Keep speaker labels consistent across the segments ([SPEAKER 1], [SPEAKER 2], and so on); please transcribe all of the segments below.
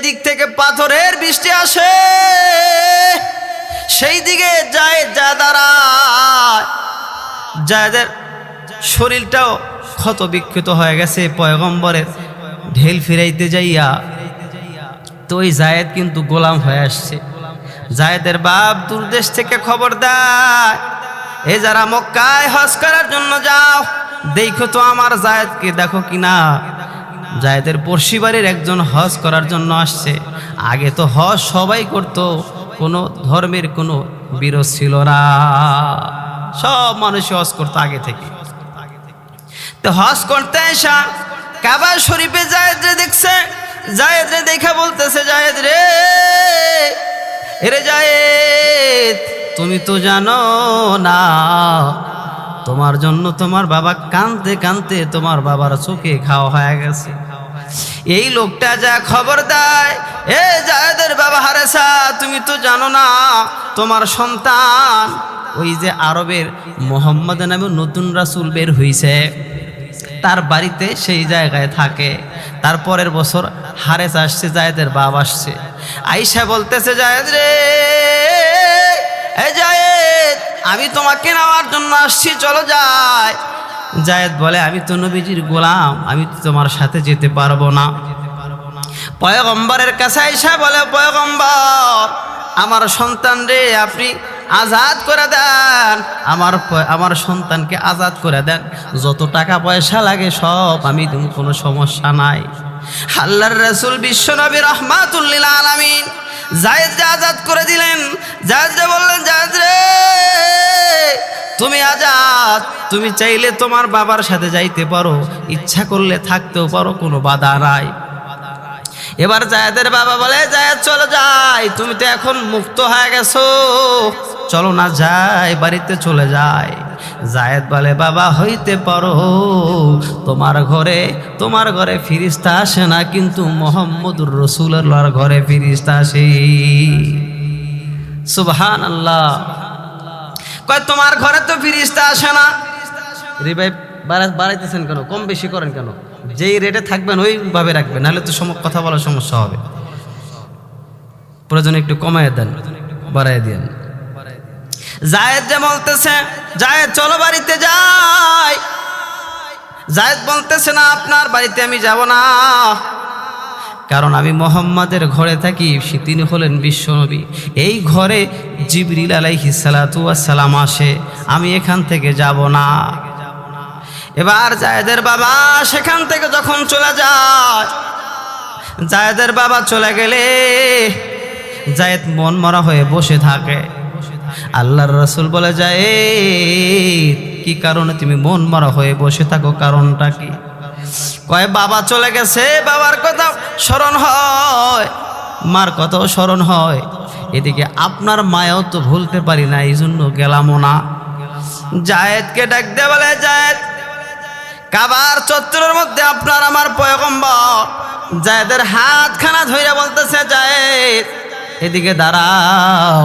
[SPEAKER 1] যেদিক থেকে পাথরের বৃষ্টি আসে সেই দিকে জায়েদ যা দাঁড়ায়। জায়েদের শরীরটাও ক্ষত বিক্ষত হয়ে গেছে পয়গম্বরের ঢেল ফিরাইতে যাইয়া। তো ওই জায়েদ কিন্তু গোলাম হয়ে আসছে। জায়েদের বাপ দূরদেশ থেকে খবর দেয়, এ যারা মক্কায় হজ করার জন্য যাও, দেখো তো আমার জায়েদকে দেখো কিনা। জায়েদের পড়শি বাড়ির একজন হজ করার জন্য আসছে। আগে তো হজ সবাই করত, কোনো ধর্মের কোনো বিরোধ ছিল না, সব মানুষ হজ করতো আগে থেকে। তো হজ করতে আসা কাবা শরীফে জায়েদ রে দেখছে। জায়েদ রে দেখা বলতেছে, জায়েদ রে, এরে জায়েদ, তুমি তো জানো না তোমার জন্য তোমার বাবা কাঁদতে কাঁদতে তোমার বাবার চোখে খাওয়া হয়ে গেছে। এই লোকটা যা খবর দেয়, এ জায়েদের বাবা হারেসা, তুমি তো জানো না তোমার সন্তান ওই যে আরবের মোহাম্মদ নামে নতুন রাসূল বের হইছে, তার বাড়িতে সেই জায়গায় থাকে। তারপরের বছর হারেস আসছে, জায়েদের বাবা আসছে। আয়েশা বলতেছে, জায়েদ রে, এ জায়েদ, আমি তোমাকে নেওয়ার জন্য আসছি, চলো যাই। জায়েদ বলে, আমি তো নবীজির গোলাম, আমি তো তোমার সাথে যেতে পারবো না। পয়গম্বরের কাছে আয়েশা বলে, পয়গম্বর, আমার সন্তান রে আপনি আজাদ করে দেন, আমার সন্তানকে আজাদ করে দেন, যত টাকা পয়সা লাগে সব আমি দেব, কোনো সমস্যা নাই। আল্লাহর রাসূল বিশ্বনবী রাহমাতুল লিল আলামিন জায়েদকে আজাদ করে দিলেন। জায়েদকে বললেন, জায়েদ রে, তুমি আজাদ, তুমি চাইলে তোমার বাবার সাথে যাইতে পারো, ইচ্ছা করলে থাকতেও পারো, কোনো বাধা নাই। এবার জায়েদের বাবা বলে, জায়েদ চলো যাই, তুমি তো এখন মুক্ত হয়ে গেছো, চলো না যাই, বাড়িতে চলে যাই। জায়েদ বলে, বাবা হইতে পারো, তোমার ঘরে ফিরিস্তা আসে না, কিন্তু মুহাম্মদুর রাসূলুল্লাহর ঘরে ফিরিস্তা আসে। সুবহানাল্লাহ। কয় তোমার ঘরে তো ফিরিস্তা আসে না, রিভাইভ বাড়াইতেছেন কেন, কম বেশি করেন কেন? যেই রেটে থাকবেন ওইভাবে রাখবেন, নাহলে তো কথা বলার সমস্যা হবে। প্রয়োজন একটু কমায় দেন, বাড়াই দেন। জায়েদ যে বলতেছে, জায়েদ চলো বাড়িতে যাই। জায়েদ বলতেছে, না, আপনার বাড়িতে আমি যাব না, কারণ আমি মুহাম্মাদের ঘরে থাকি, তিনি হলেন বিশ্বনবী। এই ঘরে জিবরিল আলাইহিস সালাতু ওয়াস সালাম আসে, আমি এখান থেকে যাব না। এবার জায়েদের বাবা সেখান থেকে যখন চলে যায়, জায়েদের বাবা চলে গেলে জায়েদ মন মরা হয়ে বসে থাকে। আল্লাহর রাসূল বলে, জায়েদ, কি কারণে তুমি মন মরা হয়ে বসে থাকো, কারণটা কি? কয়, বাবা চলে গেছে, বাবার কথা স্মরণ হয়, মার কথাও স্মরণ হয়, এদিকে আপনার মায়াও তো ভুলতে পারি না, এই জন্য গেলামও না। জায়েদকে ডাক দিয়ে বলে, জায়েদ, কাবার চত্বরের মধ্যে আপনার আমার পয়গম্বর। জায়েদের হাতখানা ধইরা বলতেছে, জায়েদ এদিকে দাঁড়াও।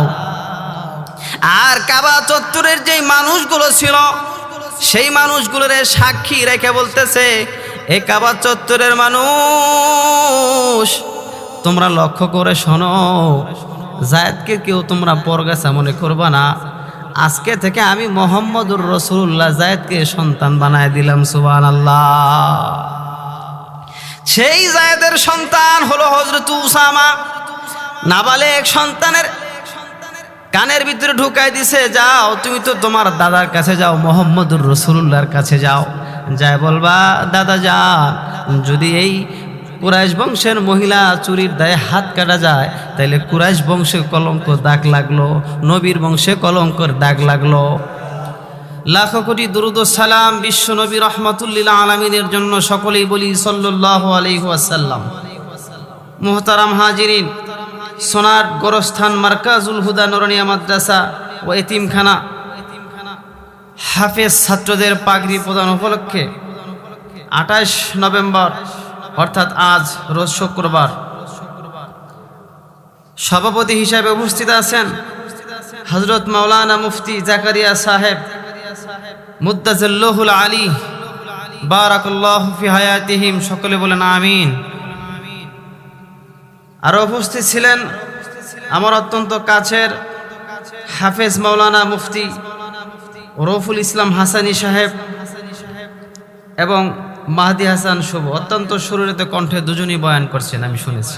[SPEAKER 1] আর কাবা চত্বরের যেই মানুষগুলো ছিল সেই মানুষগুলোর সাক্ষী রেখে বলতেছে, এই কাবা চত্বরের মানুষ, তোমরা লক্ষ্য করে শোনো, জায়েদকে কেউ তোমরা পরগাছা মনে করবা না, আজকে থেকে আমি মুহাম্মদুর রাসূলুল্লাহ জায়েদকে সন্তান বানায় দিলাম। সুবহানাল্লাহ। সেই জায়েদের সন্তান হলো হযরত উসামা। নাবালেগ সন্তানের কানের ভিতরে ঢুকাই দিছে, যাও তুমি তো তোমার দাদার কাছে যাও, মুহাম্মদুর রাসূলুল্লাহর কাছে যাও, যায় বলবা, দাদা যান, যদি এই কুরাইশ বংশের মহিলা চুরির দায়ে হাত কাটা যায়, তাইলে কুরাইশ বংশে কলঙ্ক দাগ লাগলো, নবীর বংশে কলঙ্কর দাগ লাগলো। লাখো কোটি দুরূদ ও সালাম বিশ্ব নবী রাহমাতুল লিল আলামিনের জন্য সকলেই বলি সাল্লাল্লাহু আলাইহি ওয়াসাল্লাম। মুহতারাম হাজিরিন, সোনার গোরস্থান মার্কাজুল হুদা নুরানিয়া মাদ্রাসা ও এতিমখানা হাফেজ ছাত্রদের পাগড়ি প্রদান উপলক্ষে 28 নভেম্বর অর্থাৎ আজ রোজ শুক্রবার সভাপতি হিসাবে উপস্থিত আছেন হযরত মাওলানা মুফতি জাকারিয়া সাহেব মুদ্দাজিল্লাহুল আলী, বারাকাল্লাহু ফি হায়াতিহিম। সকলে বলেন আমিন। আরও উপস্থিত ছিলেন আমার অত্যন্ত কাছের হাফেজ মাওলানা মুফতি রফুল ইসলাম হাসানী সাহেব এবং মাহদি হাসান শুভ। অত্যন্ত সুরেতে কণ্ঠে দুজনই বয়ান করছেন, আমি শুনেছি।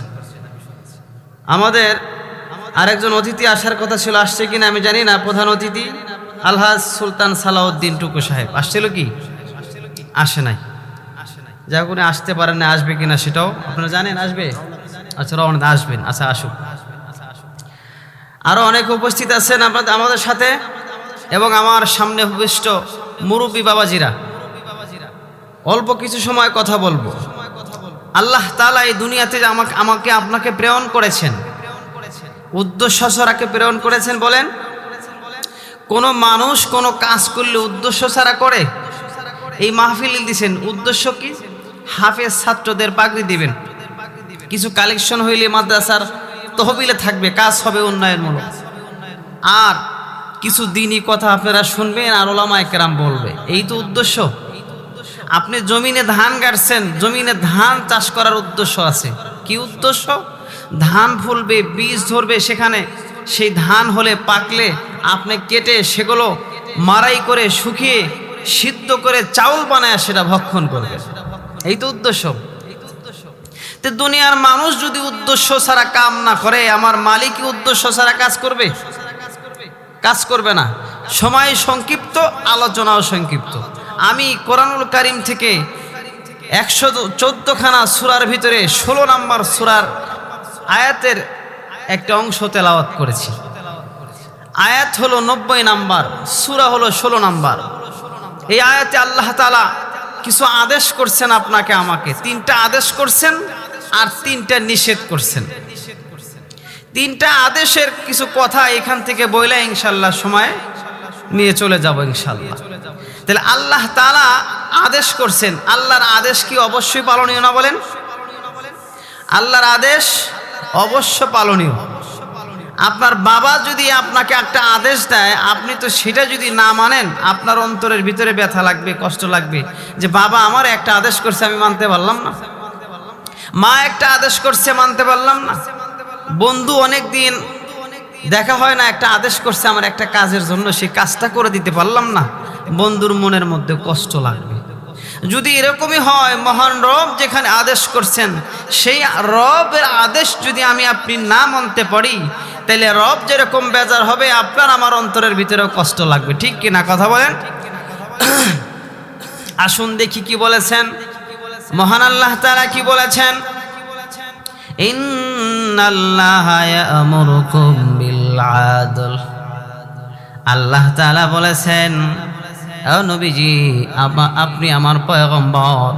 [SPEAKER 1] আমাদের আরেকজন অতিথি আসার কথা ছিল, আসছে কিনা আমি জানি না। প্রধান অতিথি আলহাজ সুলতান সালাউদ্দিন টুকু সাহেব আসছিল কি? আসে নাই। যা করে আসতে পারেন না, আসবে কিনা সেটাও আপনারা জানেন। আসবে? আচ্ছা, রওনা আসবেন। আচ্ছা, আসুক। আরও অনেক উপস্থিত আছেন আমাদের সাথে, এবং আমার সামনে উপবিষ্ট মুরব্বী বাবাজিরা। অল্প কিছু সময় কথা বলবো। আল্লাহ তাআলা এই দুনিয়াতে আমাকে আপনাকে প্রেরণ করেছেন, উদ্দেশ্য ছাড়াকে প্রেরণ করেছেন। বলেন, কোন মানুষ কোন কাজ করলে উদ্দেশ্য ছাড়া করে? এই মাহফিল দিছেন, উদ্দেশ্য কি? হাফেজ ছাত্রদের পাগড়ি দিবেন, কিছু কালেকশন হইলে মাদ্রাসার তহবিলে থাকবে, কাজ হবে উন্নয়নমূলক, আর কিছু দিনই কথা আপনারা শুনবেন আর ওলামায়ে কেরাম বলবে। এই তো উদ্দেশ্য। আপনি জমিনে ধান গাড়ছেন, জমিনে ধান চাষ করার উদ্দেশ্য আছে। কি উদ্দেশ্য? ধান ফলবে, বীজ ধরবে, সেখানে সেই ধান হলে পাকলে আপনি কেটে সেগুলো মাড়াই করে শুকিয়ে সিদ্ধ করে চাউল বানায় সেটা ভক্ষণ করবে। এই তো উদ্দেশ্য। তো দুনিয়ার মানুষ যদি উদ্দেশ্য ছাড়া কাম না করে, আমার মালিকই উদ্দেশ্য ছাড়া কাজ করবে? কাজ করবে না। সময় সংক্ষিপ্ত, আলোচনাও সংক্ষিপ্ত। আমি কোরআনুল কারীম থেকে 114খানা সূরার ভিতরে 16 নম্বর সূরার আয়াতের একটা অংশ তেলাওয়াত করেছি। আয়াত হলো 90 নাম্বার, সূরা হলো 16 নাম্বার। এই আয়াতে আল্লাহ তাআলা কিছু আদেশ করছেন আপনাকে আমাকে। 3টা আদেশ করছেন আর 3টা নিষেধ করছেন। 3টা আদেশের কিছু কথা এখান থেকে বইলে ইনশাআল্লাহ সময় নিয়ে চলে যাব ইনশাআল্লাহ। তাহলে আল্লাহ তাআলা আদেশ করছেন, আল্লাহর আদেশ কি অবশ্যই পালনীয় না? বলেন, আল্লাহর আদেশ অবশ্য পালনীয়। আপনার বাবা যদি আপনাকে একটা আদেশ দেয়, আপনি তো সেটা যদি না মানেন, আপনার অন্তরের ভিতরে ব্যথা লাগবে, কষ্ট লাগবে, যে বাবা আমার একটা আদেশ করছে আমি মানতে পারলাম না। মা একটা আদেশ করছে মানতে পারলাম না। বন্ধু অনেক দিন দেখা হয় না, একটা আদেশ করছে আমার একটা কাজের জন্য, সেই কাজটা করে দিতে পারলাম না, বন্ধুর মনের মধ্যে কষ্ট লাগবে। যদি এরকমই হয়, মহান রব যেখানে আদেশ করছেন, সেই রবের আদেশ যদি আমি আপনি না মানতে পারি, তাহলে রব যেরকম বেজার হবে, আপনার আমার অন্তরের ভিতরেও কষ্ট লাগবে। ঠিক কিনা কথা বলেন? আসুন দেখি কি বলেছেন মহান আল্লাহ তাআলা। কি বলেছেন? ইন্নাল্লাহা ইয়া'মুরুকুম বিল আদল। আল্লাহ তাআলা বলেছেন, ও নবীজি, আপনি আমার পয়গম্বর,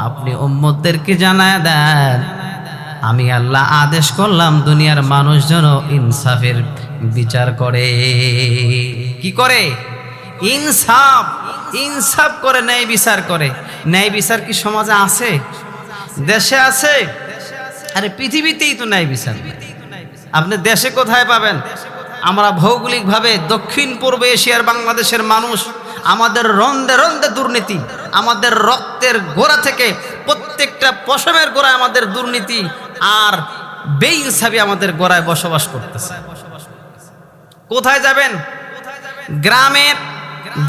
[SPEAKER 1] আপনি উম্মতদেরকে জানায় দেন, আমি আল্লাহ আদেশ করলাম দুনিয়ার মানুষ যেন ইনসাফের বিচার করে। কি করে? ইনসাফ। ইনসাফ করে, ন্যায় বিচার করে। ন্যায় বিচার কি সমাজে আছে? দেশে আছে? আরে পৃথিবীতেই তো ন্যায় বিচার নেই। আপনি দেশে কোথায় পাবেন? আমরা ভৌগোলিকভাবে দক্ষিণ পূর্ব এশিয়ার বাংলাদেশের মানুষ, আমাদের রন্ধে রন্ধে দুর্নীতি, আমাদের রক্তের গোড়া থেকে প্রত্যেকটা পশমের গোড়ায় আমাদের দুর্নীতি আর বেইনসাফি আমাদের গোড়ায় বসবাস করতেছে। কোথায় যাবেন?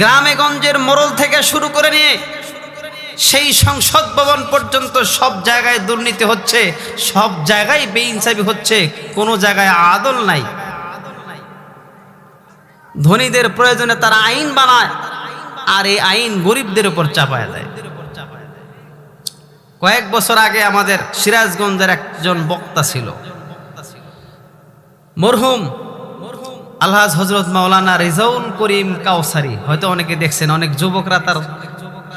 [SPEAKER 1] গ্রামে গঞ্জের মোড়ল থেকে শুরু করে নিয়ে সেই সংসদ ভবন পর্যন্ত সব জায়গায় দুর্নীতি হচ্ছে, সব জায়গায় বেইনসাফি হচ্ছে, কোনো জায়গায় আদল নাই। ধনীদের প্রয়োজনে তারা আইন বানায়, আর এই আইন গরিবদের উপর চাপায় দেয়। কয়েক বছর আগে আমাদের সিরাজগঞ্জের একজন বক্তা ছিল, মরহুম আলহাজ হযরত মাওলানা রেজাউল করিম কাউসারি। হয়তো অনেকে দেখছেন, অনেক যুবকরা তার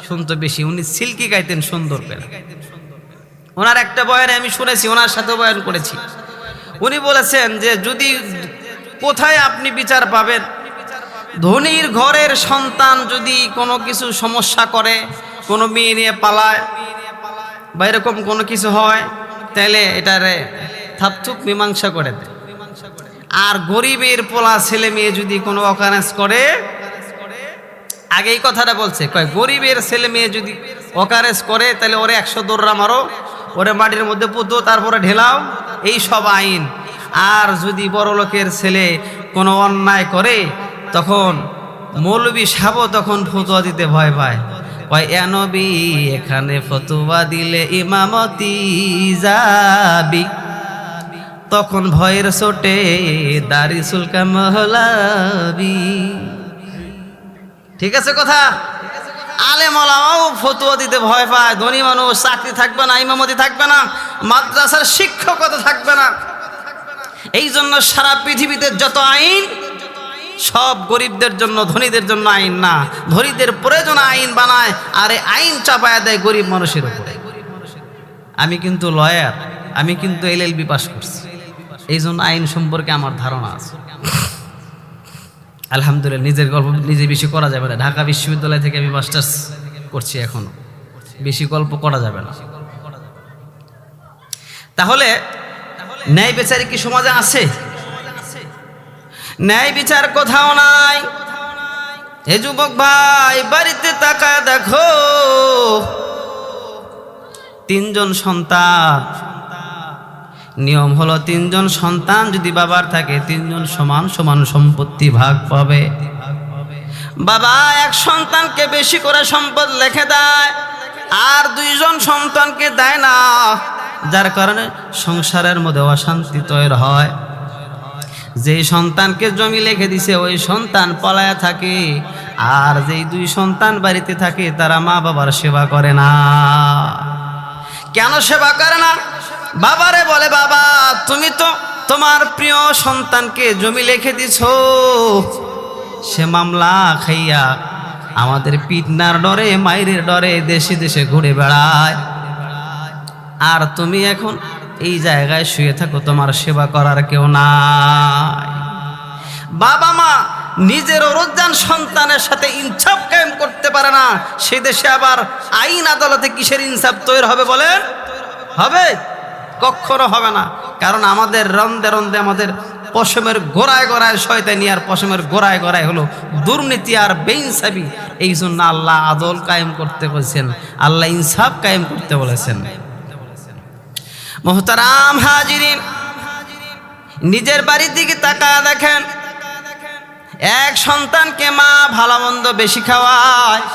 [SPEAKER 1] শুনতে বেশি। উনি সিল্কি গাইতেন সুন্দর করে। ওনার একটা বয়ানে আমি শুনেছি, ওনার সাথে বয়ান করেছি। উনি বলেছেন যে যদি কোথায় আপনি বিচার পাবেন, ধনীর ঘরের সন্তান যদি কোনো কিছু সমস্যা করে, কোনো মেয়ে নিয়ে পালায় বা এরকম কোনো কিছু হয়, তাহলে এটারে থাপথুপ মীমাংসা করে দেয়। আর গরিবের পোলা ছেলে মেয়ে যদি কোনো অকারেন্স করে, আগেই কথাটা বলছে, কয় গরিবের ছেলে মেয়ে যদি অকারেন্স করে, তাহলে ওরে 100 দৌড়া মারো, ওরে মাটির মধ্যে পুঁতো, তারপরে ঢেলাও, এই সব আইন। আর যদি বড় লোকের ছেলে কোনো অন্যায় করে তখন মৌলবী সাহেব তখন ফতোয়া দিতে ভয় পায়, কয় এ নবী এখানে ফতোয়া দিলে ইমামতি যাবি, তখন ভয়ের চোটে দাড়ি চুলকা মহলাবি। ঠিক আছে কথা? আলেম ওলামাও ফতোয়া দিতে ভয় পায়, ধনী মানুষ চাকরি থাকবে না, ইমামতি থাকবে না, মাদ্রাসার শিক্ষকতা থাকবে না। এই জন্য সারা পৃথিবীতে যত আইন সব গরিবদের জন্য, ধনীদের জন্য আইন না, ধনীদের প্রয়োজন আইন বানায় আর এই আইন চাপায় দেয় গরিব মানুষের উপরে। আমি কিন্তু লয়ার, আমি কিন্তু LLB পাস করছি, এই জন্য আইন সম্পর্কে আমার ধারণা আছে। আলহামদুলিল্লাহ, নিজের গল্প নিজে বেশি করা যাবে না। ঢাকা বিশ্ববিদ্যালয় থেকে আমি মাস্টার্স করছি, এখনো বেশি গল্প করা যাবে না। তাহলে ন্যায় বিচার কি সমাজে আছে? ন্যায় বিচার কোথাও নাই। হে যুবক ভাই, বাড়িতে তাকায় দেখো, 3 জন সন্তান, নিয়ম হলো 3 জন সন্তান যদি বাবার থাকে 3 জন সমান সমান সম্পত্তি ভাগ পাবে। বাবা এক সন্তানকে বেশি করে সম্পদ লিখে দেয় আর 2 জন সন্তানকে দেয় না, যার কারণে সংসারের মধ্যে অশান্তি তৈরি হয়। যেই সন্তানকে জমি লিখে দিছে ওই সন্তান পলায়া থাকে, আর যেই 2 সন্তান বাড়িতে থাকে তারা মা বাবার সেবা করে না। কেন সেবা করে না? বাবারে বলে, বাবা তুমি তো তোমার প্রিয় সন্তানকে জমি লিখে দিছো, সে মামলা খাইয়া আমাদের পিটনার ডরে, মায়ের ডরে দেশে দেশে ঘুরে বেড়ায়, আর তুমি এখন এই জায়গায় শুয়ে থাকো, তোমার সেবা করার কেউ নাই। বাবা মা নিজের রোজান সন্তানের সাথে ইনসাফ কায়েম করতে পারে না, সেই দেশে আবার আইন আদালতে কিসের ইনসাফ তৈরি হবে বলেন? হবে? কখনো হবে না। কারণ আমাদের রন্দে রন্দে, আমাদের পশমের গোড়ায় গোড়ায় শয়তানি, আর পশমের গোড়ায় গোড়ায় হলো দুর্নীতি আর বেইনসাফি। এই জন্য আল্লাহ আদল কায়েম করতে বলেছেন, আল্লাহ ইনসাফ কায়েম করতে বলেছেন। মোহতারাম হাজিরিন, নিজের বাড়ির দিকে তাকায় দেখেন, এক সন্তানকে মা ভালো মন্দ বেশি খাওয়ায়,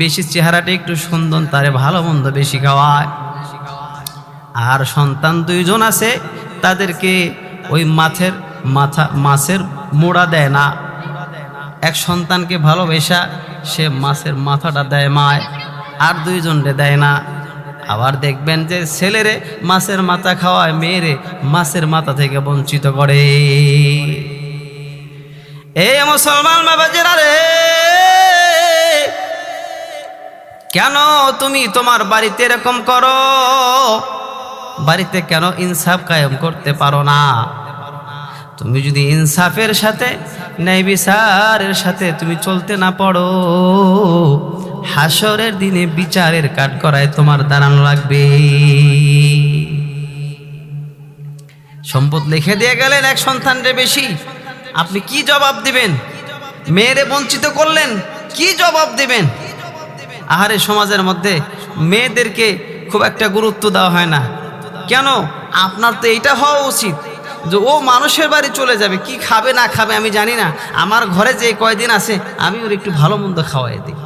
[SPEAKER 1] বেশি চেহারাটা একটু সুন্দর, তারে ভালো মন্দ বেশি খাওয়ায়। আর সন্তান 2 জন আছে, তাদেরকে ওই মাছের মোড়া দেয় না। এক সন্তানকে ভালোবেসা সে মাছের মাথাটা দেয় মায়, আর 2 জনরে দেয় না। আবার দেখবেন যে ছেলেরে মাছের মাথা খাওয়ায়, মেয়েরে মাছের মাথা থেকে বঞ্চিত করে। এই মুসলমান বাবাজিরা রে, কেন তুমি তোমার বাড়িতে এরকম করো? বাড়িতে কেন ইনসাফ কায়েম করতে পারো না? তুমি যদি ইনসাফের সাথে, ন্যায় বিচারের সাথে তুমি চলতে না পারো, হাসরের দিনে বিচারের কাঠগড়ায় তোমার দাঁড়ানো লাগবে। সম্পদ লিখে দিয়ে গেলেন এক সন্তানরে বেশি, আপনি কি জবাব দিবেন? মেয়েরে বঞ্চিত করলেন, কি জবাব দিবেন? আহারে, সমাজের মধ্যে মেয়েদেরকে খুব একটা গুরুত্ব দেওয়া হয় না। কেন? আপনার তো এইটা হওয়া উচিত যে ও মানুষের বাড়ি চলে যাবে, কি খাবে না খাবে আমি জানি না, আমার ঘরে যে কয়দিন আছে আমি ওর একটু ভালো মন্দ খাওয়াই দিই।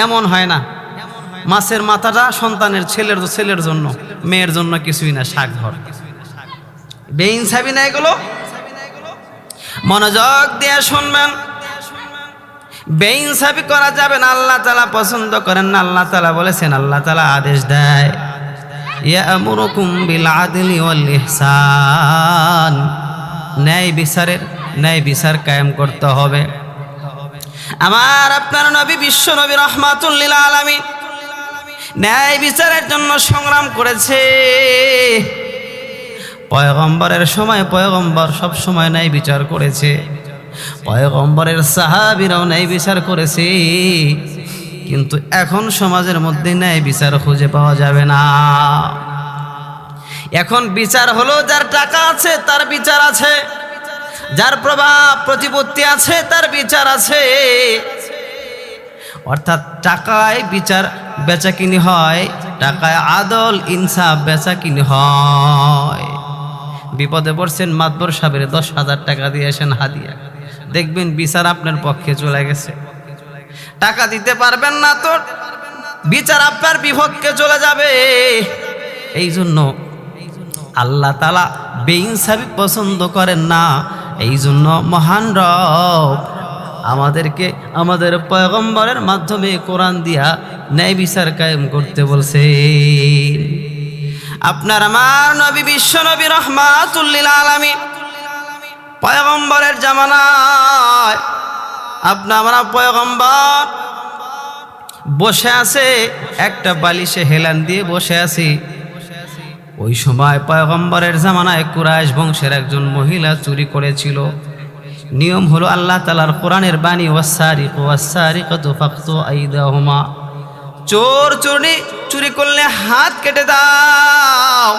[SPEAKER 1] এমন হয় না। মাছের মাথাটা সন্তানের ছেলের জন্য, মেয়ের জন্য কিছুই না, শাক ঘর। বেইনসাফি না এগুলো? মনোযোগ দিয়ে শুনবেন, বেইনসাফি করা যাবে না, আল্লাহ তাআলা পছন্দ করেন না। আল্লাহ তাআলা বলেছেন, আল্লাহ তাআলা আদেশ দেয়, ইয়ামুরুকুম বিল আদলি ওয়াল ইহসান, ন্যায় বিচার কায়েম করতে হবে। আমার আপনার নবী, বিশ্ব নবী রাহমাতুল লিল আলামিন ন্যায় বিচারের জন্য সংগ্রাম করেছে। পয়গম্বরের সময় পয়গম্বর সব সময় ন্যায় বিচার করেছে, পয়গম্বরের সাহাবীরাও ন্যায় বিচার করেছে। কিন্তু এখন সমাজের মধ্যে ন্যায় বিচার খুঁজে পাওয়া যাবে না। এখন বিচার হলো যার টাকা আছে তার বিচার আছে, যার প্রভাব প্রতিপত্তি আছে তার বিচার আছে। অর্থাৎ টাকায় বিচার বেচাকিনি হয়, টাকায় আদল ইনসাফ বেচা কিনে হয়। বিপদে পড়ছেন, মাতবর সাহেবের 10,000 টাকা দিয়েছেন হাদিয়া, দেখবেন বিচার আপনার পক্ষে চলে গেছে। টাকা দিতে পারবেন না তো বিচার আপনার বিপক্ষে চলে যাবে। এই জন্য আল্লাহ তাআলা বেইনসাফি পছন্দ করেন না। এই জন্য মহান রব আমাদেরকে আমাদের পয়গম্বরের মাধ্যমে কোরআন দিয়া ন্যায় বিচার কায়েম করতে বলছে। আপনার আমার নবী বিশ্ব নবী রাহমাতুল লিল আলামিন পয়গম্বরের জামানায় আপনার আমরা পয়গম্বর বসে আছে, একটা বালিশে হেলান দিয়ে বসে আছি। ওই সময় পয়গম্বরের জামানায় কুরাইশ বংশের একজন মহিলা চুরি করেছিল। নিয়ম হলো আল্লাহ তাআলার কোরআনের বাণী, ওয়াসারিকু ওয়াসারিকাতু ফাকতু আইদাহুমা, চোর চুরি করলে হাত কেটে দাও।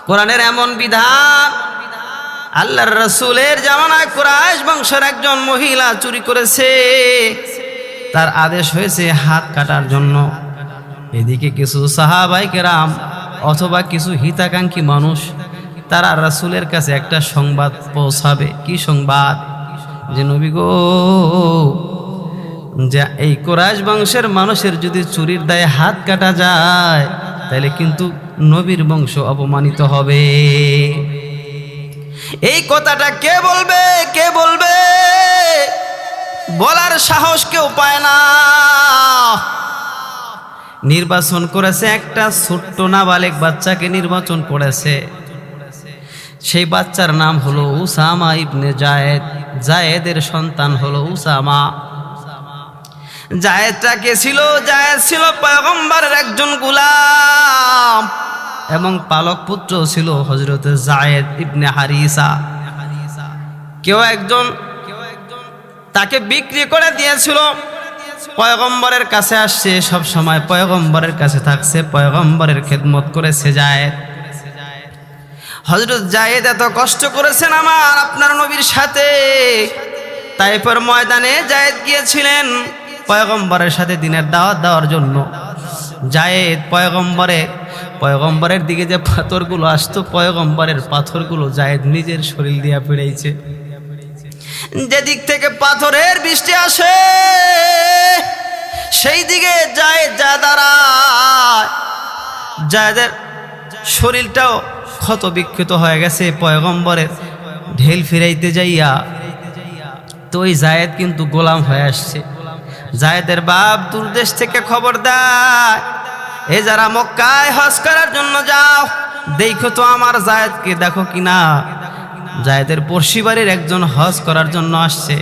[SPEAKER 1] কোরআনের এমন বিধান। আল্লাহর রাসূলের জামানায় কুরাইশ বংশের একজন মহিলা চুরি করেছে, তার আদেশ হয়েছে হাত কাটার জন্য। এদিকে কিছু সাহাবায়ে কেরাম অথবা কিছু হিতাকাঙ্ক্ষী মানুষ তারা রাসূলের কাছে একটা সংবাদ পৌঁছাবে। কি সংবাদ? যে নবী গো, যে এই কুরাইশ বংশের মানুষের যদি চুরির দায়ে হাত কাটা যায় তাহলে কিন্তু নবীর বংশ অপমানিত হবে। এই কথাটা কে বলবে? কে বলবে? বলার সাহস কেউ পায় না। নির্বাচন করেছে একটা ছোট্ট নাবালেক বাচ্চাকে নির্বাচন করেছে। সেই বাচ্চার নাম হলো উসামা ইবনে জায়েদ। জায়েদের সন্তান হলো উসামা। জায়েদটা কে ছিল? জায়েদ ছিল পয়গম্বরের একজন গোলাম এবং পালক পুত্র ছিল হযরত জায়েদ ইবনে হারিসা। কেউ একজন তাকে বিক্রি করে দিয়েছিল। পয়গম্বরের কাছে আসছে, সব সময় পয়গম্বরের কাছে থাকছে, পয়গম্বরের খেদমত করেছে জায়েদ। হযরত জায়েদ এত কষ্ট করেছেন আমার আপনার নবীর সাথে। তাইফের ময়দানে জায়েদ গিয়েছিলেন পয়গম্বরের সাথে দিনের দাওয়াত দেওয়ার জন্য। জায়েদ পয়গম্বরের দিকে যে পাথরগুলো আসতো, পয়গম্বরের পাথরগুলো জায়েদ নিজের শরীর দিয়ে পেড়েছে। যেদিক থেকে পাথরের বৃষ্টি আসে সেই দিকে জায়েদ যা দাঁড়ায়। জায়েদের শরীরটাও ক্ষত বিক্ষত হয়ে গেছে পয়গম্বরের ঢেল ফিরাইতে যাইয়া। তো ওই জায়েদ কিন্তু গোলাম হয়ে আসছে। জায়েদের বাপ দূরদেশ থেকে খবর দেয়, এ যারা মক্কায় হজ করার জন্য যাও, দেখো তো আমার জায়েদকে দেখো কিনা। জায়েদের পড়শি বাড়ির একজন হজ করার জন্য আসছে।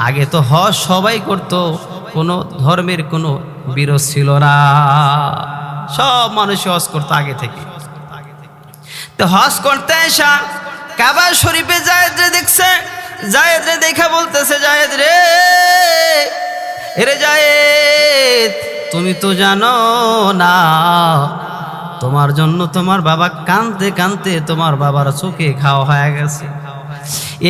[SPEAKER 1] আগে তো হজ সবাই করত, কোনো ধর্মের কোনো বিরোধ ছিল না, সব মানুষ হজ করতো আগে থেকে। তো হজ করতে আসা কাবা শরীফে জায়েদ রে দেখছে। জায়েদ রে দেখা বলতেছে, জায়েদ রে, এরে জায়েদ, তুমি তো জানো না তোমার জন্য তোমার বাবা কাঁদতে কাঁদতে তোমার বাবার চোখে খাওয়া হয়ে গেছে।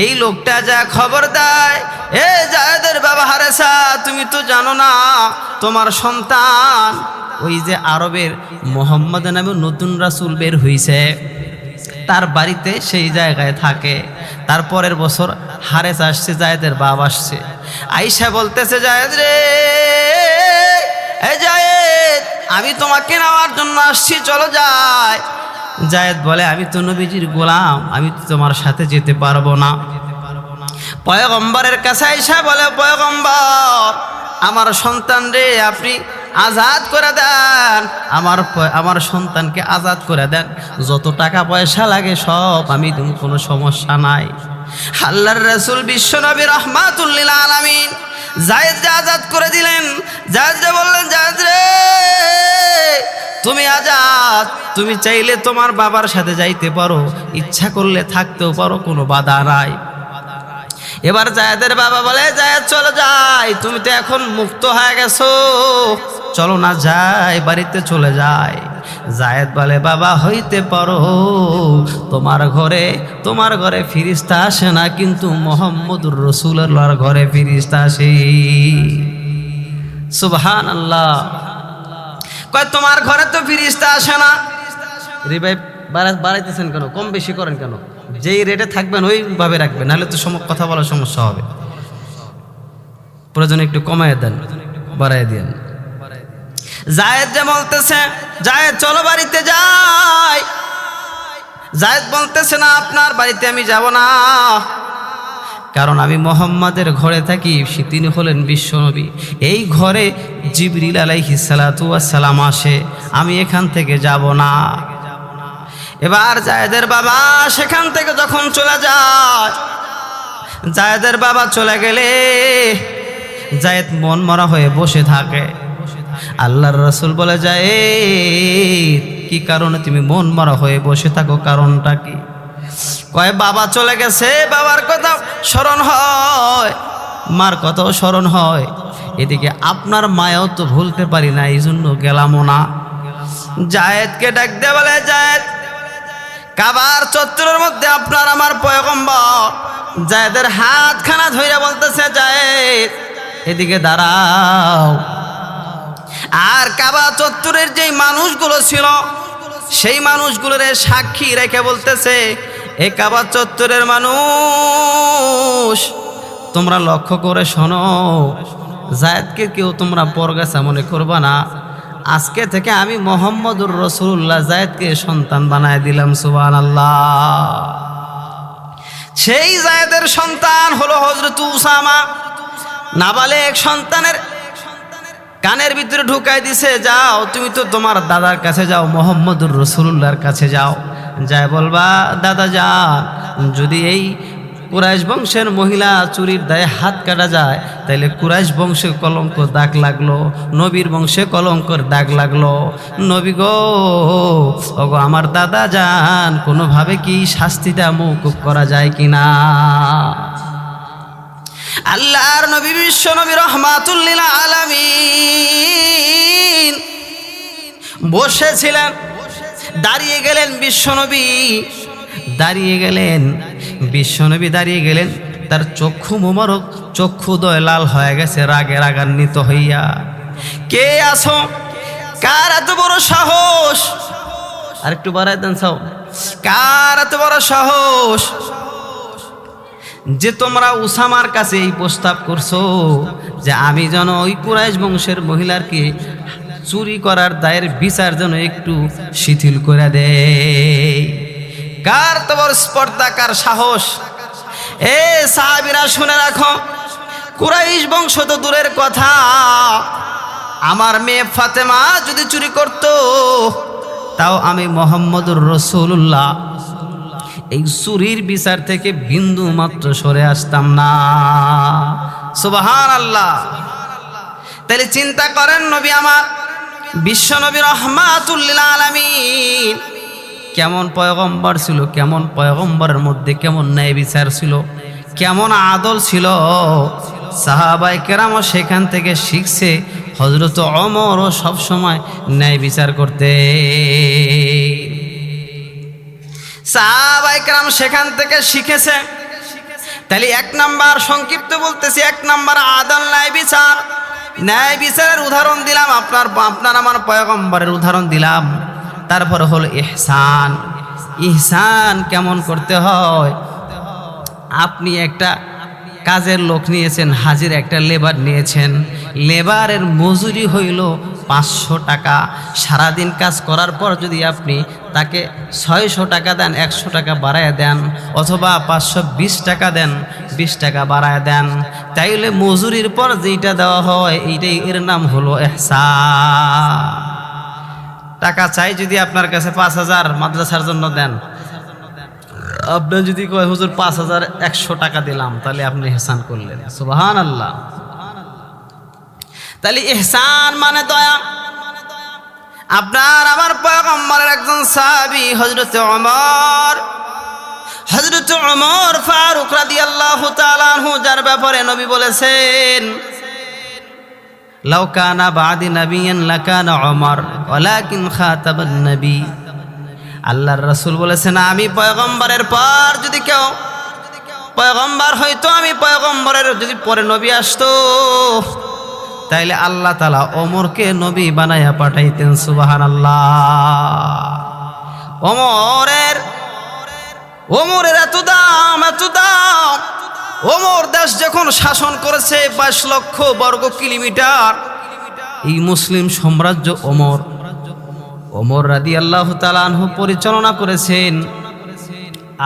[SPEAKER 1] এই লোকটা যা খবর দেয়, এ জায়েদের বাবা হারেসা, তুমি তো জানো না তোমার সন্তান ওই যে আরবের মুহাম্মদ নামে নতুন রাসূল বের হইছে, তার বাড়িতে সেই জায়গায় থাকে। তারপরের বছর হারেস আসছে, জায়েদের বাবা আসছে। আয়েশা বলতেছে, জায়েদ রে, এ জায়েদ, আমি তোমাকে নেওয়ার জন্য আসছি, চলো যাই। জায়েদ বলে, আমি তো নবীজির গোলাম, আমি তো তোমার সাথে যেতে পারবো না। পয়গম্বরের কাছে আয়েশা বলে, পয়গম্বর, আমার সন্তান রে আপনি আজাদ করে দেন, আমার সন্তানকে আজাদ করে দেন, যত টাকা পয়সা লাগে সব আমি দেব, কোনো সমস্যা নাই। আল্লাহর রাসূল বিশ্ব নবী রাহমাতুল লিল আলামিন জায়েদকে আজাদ করে দিলেন। জায়েদকে বললেন, জায়েদ রে, তুমি আজাদ, তুমি চাইলে তোমার বাবার সাথে যাইতে পারো, ইচ্ছা করলে থাকতেও পারো, কোনো বাধা নাই। এবার জায়েদের বাবা বলে, জায়েদ চলো যাই, তুমি তো এখন মুক্ত হয়ে গেছো, চলো না যাই, বাড়িতে চলে যাই। জায়েদ বলে, বাবা হইতে পারো, তোমার ঘরে ফিরিস্তা আসে না, কিন্তু মুহাম্মদুর রাসূলুল্লাহর ঘরে ফিরিস্তা আসে। সুবহানাল্লাহ। কয় তোমার ঘরে তো ফিরিস্তা আসে না। রিভাইভ বাড়াইতেছেন কেন, কম বেশি করেন কেন? যেই রেটে থাকবেন ওইভাবে রাখবেন, নাহলে তো কথা বলার সমস্যা হবে। প্রয়োজন একটু কমায় দেন, বাড়াই দেন। জায়েদ যে বলতেছে জায়েদ চলো বাড়িতে যাই। জায়েদ বলতেছে না আপনার বাড়িতে আমি যাব না, কারণ আমি মোহাম্মদের ঘরে থাকি, তিনি হলেন বিশ্বনবী। এই ঘরে জিবরিল আলাইহিস সালাতু ওয়াস সালাম আসে, আমি এখান থেকে যাব না। এবার জায়েদের বাবা সেখান থেকে যখন চলে যায়, জায়েদের বাবা চলে গেলে জায়েদ মন মরা হয়ে বসে থাকে। আল্লাহর রাসূল বলে, জায়েদ কি কারণে তুমি মন মরা হয়ে বসে থাকো, কারণটা কি? কয় বাবা চলে গেছে, বাবার কথা স্মরণ হয়, মার কথাও স্মরণ হয়, এদিকে আপনার মায়াও তো ভুলতে পারি না, এই জন্য গেলামও না। জায়েদকে ডাক দিয়ে বলে, জায়েদ কাবার চত্বরের মধ্যে আপনার আমার পয়গম্বর। জায়েদের হাতখানা ধইরা বলতেছে, জায়েদ এদিকে দাঁড়াও। আর কাবা চত্বরের যেই মানুষগুলো ছিল সেই মানুষগুলোর সাক্ষী রেখে বলতেছে, এ কাবা চত্বরের মানুষ তোমরা লক্ষ্য করে শোনো, জায়েদকে কেউ তোমরা পরগাছা মনে করবা না। আজকে থেকে আমি মুহাম্মদুর রাসূলুল্লাহ জায়েদকে সন্তান বানায় দিলাম। সুবহানাল্লাহ। সেই জায়েদের সন্তান হলো হযরত উসামা। নাবালেগ সন্তানের কানের ভিতরে ঢুকাই দিছে, যাও তুমি তো তোমার দাদার কাছে যাও, মুহাম্মদুর রাসূলুল্লাহর কাছে যাও, যায় বলবা দাদা যান, যদি এই কুরাইশ বংশের মহিলা চুরির দায়ে হাত কাটা যায় তাইলে কুরাইশ বংশে কলঙ্ক দাগ লাগলো, নবীর বংশে কলঙ্কর দাগ লাগলো। নবী গো, ওগো আমার দাদা যান, কোনোভাবে কি শাস্তিটা মওকুফ করা যায় কিনা? আল্লাহর নবী বিশ্ব নবী রহমাতুল লিল আলামিন বসেছিলেন, দাঁড়িয়ে গেলেন বিশ্বনবী, দাঁড়িয়ে গেলেন বিশ্বনবী, দাঁড়িয়ে গেলেন। তার চক্ষু মোবারক চক্ষুদয় লাল হয়ে গেছে রাগে রাগান্বিত হইয়া। কে আছো? কার এত বড় সাহস? আর একটু বাড়াই দেন সাও। কার এত বড় সাহস যে তোমরা উসামার কাছে এই প্রস্তাব করছো যে আমি যেন ওই কুরাইশ বংশের মহিলারকে চুরি করার দায়ের বিচার যেন একটু শিথিল করে দেয়? কার তোমার স্পর্ধা, কার সাহস? এ সাহাবীরা শুনে রাখো, কুরাইশ বংশ তো দূরের কথা, আমার মেয়ে ফাতেমা যদি চুরি করত তাও আমি মুহাম্মদুর রাসূলুল্লাহ এই চুরির বিচার থেকে বিন্দু মাত্র সরে আসতাম না। সুবহানাল্লাহ। তাহলে চিন্তা করেন, নবী আমার বিশ্ব নবী রহমাতুল লিল আলামিন কেমন পয়গম্বর ছিল, কেমন পয়গম্বরের মধ্যে কেমন ন্যায় বিচার ছিল, কেমন আদল ছিল। সাহাবায়ে কেরামও সেখান থেকে শিখছে। হযরত ওমরও সবসময় ন্যায় বিচার করতে। সাহাবায়ে কেরাম সেখান থেকে শিখেছে। তাহলে এক নাম্বার, সংক্ষিপ্ত বলতেছি, এক নাম্বার আদল, ন্যায় বিচার। ন্যায় বিচারের উদাহরণ দিলাম, আপনার আমার পয়গম্বরের উদাহরণ দিলাম। তারপর হলো ইহসান। ইহসান কেমন করতে হয়? আপনি একটা কাজের লোক নিয়েছেন, হাজির একটা লেবার নিয়েছেন, লেবারের মজুরি হইল 500 টাকা। সারাদিন কাজ করার পর যদি আপনি তাকে 600 টাকা দেন, 100 টাকা বাড়ায় দেন, অথবা 520 টাকা দেন, 20 টাকা বাড়ায় দেন, তাইলে মজুরির পর যেটা দেওয়া হয় এইটাই, এর নাম হলো ইহসান। টাকা চাই যদি আপনার কাছে 5000 মাদ্রাসার জন্য দেন, আপনি যদি কয় হুজুর 5100 টাকা দিলাম, তাহলে আপনি ইহসান করলেন। সুবহানাল্লাহ। তাহলে ইহসান মানে দয়া। আপনার আমার পয়গম্বরের একজন সাহাবী হযরত ওমর ফারুক রাদিয়াল্লাহু তাআলা আনহু, যার ব্যাপারে নবী বলেছেন, লাউ কানা বাদি নাবিয়ান লাকানা ওমর ওয়ালাকিন খাতাবান নবী। আল্লাহর রাসূল বলেছেন, আমি পয়গম্বরের পর যদি কেউ পয়গম্বর হইতো, আমি পয়গম্বরের যদি পরে নবী আসতো তাইলে আল্লাহ তাআলা ওমরকে নবী বানায়া পাঠাইতেন। সুবহানাল্লাহ। ওমরের এত দাম, এত দাম। ওমর দেশ যখন শাসন করেছে 22 লক্ষ বর্গ কিলোমিটার, এই মুসলিম সাম্রাজ্য ওমর রাদিয়াল্লাহু তাআলা আনহু পরিচালনা করেছেন।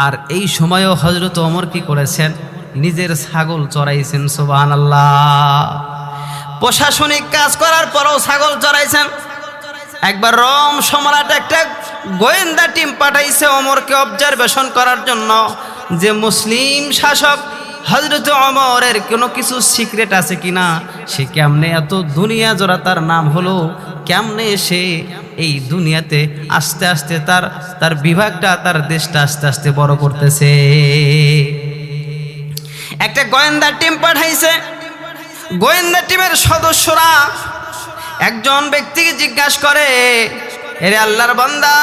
[SPEAKER 1] আর এই সময়ও হযরত ওমর কি করেছেন? নিজের ছাগল চড়াইছেন। সুবহানাল্লাহ। প্রশাসনিক কাজ করার পরেও ছাগল চড়াইছেন। একবার রোম সম্রাট একটা গোয়েন্দা টিম পাঠাইছে ওমরকে অবজারভেশন করার জন্য, যে মুসলিম শাসক হযরত ওমরের কোনো কিছু সিক্রেট আছে কিনা, সে কেমনে এত দুনিয়া জোড়া তার নাম হলো, কেমনে সে এই দুনিয়াতে আস্তে আস্তে তার বিভাগটা, তার দেশটা আস্তে আস্তে বড় করতেছে। একটা গোয়েন্দা টিম পাঠাইছে। গোয়েন্দা টিমের সদস্যরা একজন ব্যক্তিকে জিজ্ঞাসা করে, এরে আল্লাহর বান্দা,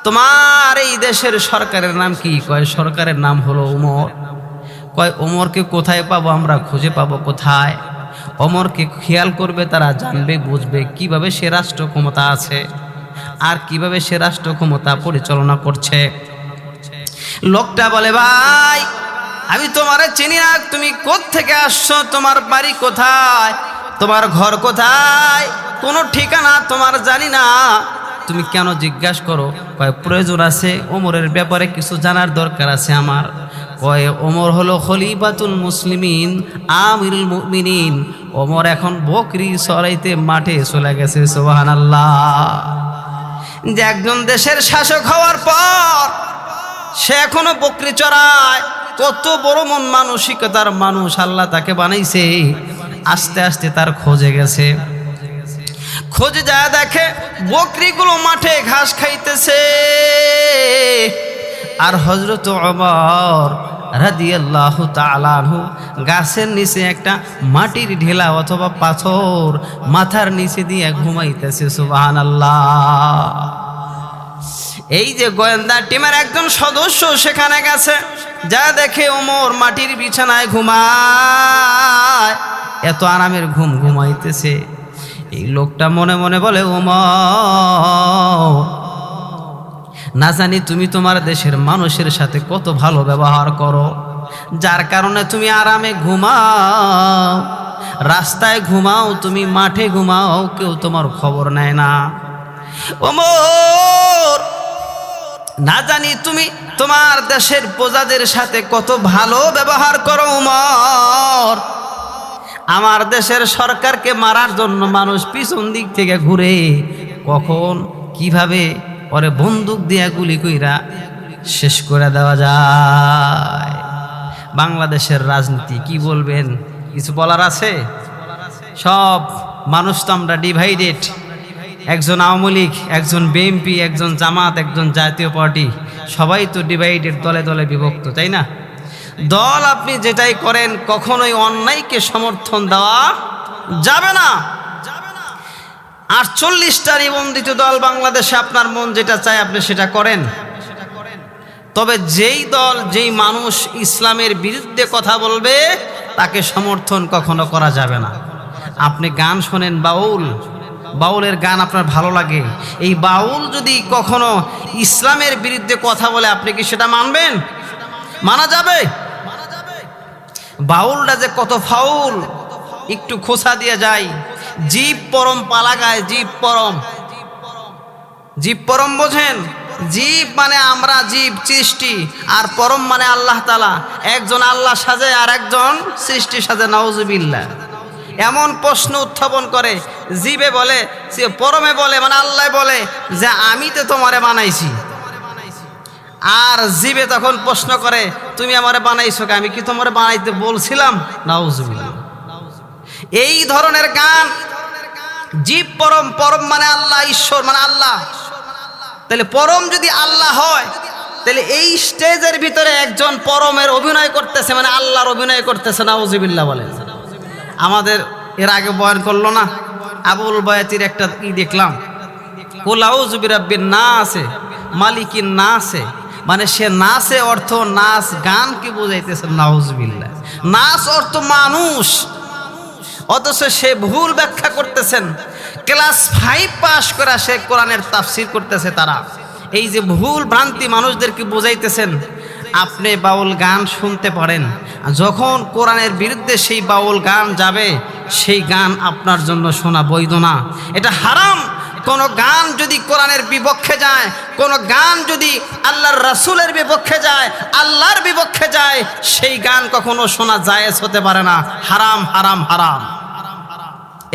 [SPEAKER 1] তোমার এই দেশের সরকারের নাম কি? কয় সরকারের নাম হলো ওমর। কয় ওমরকে কোথায় পাবো আমরা, খুঁজে পাবো কোথায়? ওমরকে খেয়াল করবে তারা, জানবে বুঝবে কিভাবে সে রাষ্ট্র ক্ষমতা আছে আর কিভাবে সে রাষ্ট্র ক্ষমতা পরিচালনা করছে। লোকটা বলে, ভাই আমি তোমারে চিনি না, তুমি কোত্থেকে আসছো, তোমার বাড়ি কোথায়, তোমার ঘর কোথায়, কোনো ঠিকানা তোমার জানি না, তুমি কেন জিজ্ঞাসা করো? কয় প্রয়োজন আছে, ওমরের ব্যাপারে কিছু জানার দরকার আছে আমার। কয় ওমর হলো খলিফাতুল মুসলিমিন, আমিরুল মুমিনিন। ওমর এখন বকরি চড়াইতে মাঠে চলে গেছে। সুবহানাল্লাহ। যে একজন দেশের শাসক হওয়ার পর সে এখনো বকরি চড়ায়, কত বড় মন মানসিকতার মানুষ আল্লাহ তাকে বানাইছে। আস্তে আস্তে তার খোঁজে গেছে, খোঁজে যায় দেখে বকরিগুলো মাঠে ঘাস খাইতেছে। আর হযরত ওমর রাদিয়াল্লাহু তাআলা আনহু গাছের নিচে একটা মাটির ঢেলা অথবা পাথর মাথার নিচে দিয়ে ঘুমাইতেছে। সুবহানাল্লাহ। এই যে গোয়েন্দা টিমের একজন সদস্য সেখানে গেছে, যা দেখে ওমর মাটির বিছানায় ঘুমায়, এত আরামের ঘুম ঘুমাইতেছে। এই লোকটা মনে মনে বলে, ওমর, না জানি তুমি তোমার দেশের মানুষের সাথে কত ভালো ব্যবহার করো, যার কারণে তুমি আরামে ঘুমাও, রাস্তায় ঘুমাও, তুমি মাঠে ঘুমাও, কেউ তোমার খবর নেয় না। ওমর, না জানি তুমি তোমার দেশের প্রজাদের সাথে কত ভালো ব্যবহার করো। ওমর, আমার দেশের সরকারকে মারার জন্য মানুষ পিছন দিক থেকে ঘুরে, কখন কিভাবে ওরে বন্দুক দিয়া গুলি কইরা শেষ করে দেওয়া যায়। বাংলাদেশের রাজনীতি কি বলবেন? কিছু বলার আছে? সব মানুষ তো আমরা ডিভাইডেড, একজন আওয়ামী লীগ, একজন বিএনপি, একজন জামাত, একজন জাতীয় পার্টি, সবাই তো ডিভাইডেড, দলে দলে বিভক্ত, তাই না? দল আপনি যেটাই করেন, কখনোই অন্যায়কে সমর্থন দেওয়া যাবে না। 48টা নিবন্ধিত দল বাংলাদেশে, আপনার মন যেটা চায় আপনি সেটা করেন। তবে যেই দল, যেই মানুষ ইসলামের বিরুদ্ধে কথা বলবে তাকে সমর্থন কখনো করা যাবে না। আপনি গান শোনেন, বাউলের গান আপনার ভালো লাগে, এই বাউল যদি কখনো ইসলামের বিরুদ্ধে কথা বলে আপনি কি সেটা মানবেন? মানা যাবে? বাউলটা যে কত ফাউল, একটু খোঁচা দিয়ে যায়। জীব পরম পালা গায়, জীব পরম বোঝেন? জীব মানে আমরা, জীব সৃষ্টি, আর পরম মানে আল্লাহ তাআলা। একজন আল্লাহ সাজে আর একজন সৃষ্টি সাজে, নাউজুবিল্লাহ। এমন প্রশ্ন উত্থাপন করে, জীবে বলে, পরমে বলে, মানে আল্লাহ বলে যে আমি তো তোমারে বানাইছি, আর জীবে তখন প্রশ্ন করে তুমি আমারে বানাইছো, আমি কি তোমারে বানাইতে বলছিলাম? নাউজুবিল্লাহ। এই ধরনের গান। জীব পরম, পরম মানে আল্লাহ, ঈশ্বর মানে আল্লাহ। তাহলে পরম যদি আল্লাহ হয়, তাহলে এই স্টেজের ভিতরে একজন পরমের অভিনয় করতেছে, মানে আল্লাহর অভিনয় করতেছে। নাউজুবিল্লাহ বলেন। আমাদের এর আগে বয়ান করলো না, আবুল বায়াতির একটা দেখলাম, কুল আউযু বিরাব্বিন নাস মালিকিন নাস, মানে সে নাসে অর্থ নাচ গান কি বোঝাইতেছে? নাউজুবিল্লাহ। নাচ অর্থ মানুষ, অথচ সে ভুল ব্যাখ্যা করতেছেন। ক্লাস 5 পাস করা সে কোরআনের তাফসির করতেছে। তারা এই যে ভুল ভ্রান্তি মানুষদেরকে বোঝাইতেছেন। আপনি বাউল গান শুনতে পারেন, যখন কোরআনের বিরুদ্ধে সেই বাউল গান যাবে, সেই গান আপনার জন্য শোনা বৈধ না, এটা হারাম। কোন গান যদি কোরআনের বিপক্ষে যায়, কোন গান যদি আল্লাহর রাসূলের বিপক্ষে যায়, আল্লাহর বিপক্ষে যায়, সেই গান কখনো শোনা জায়েজ হতে পারে না। হারাম, হারাম, হারাম।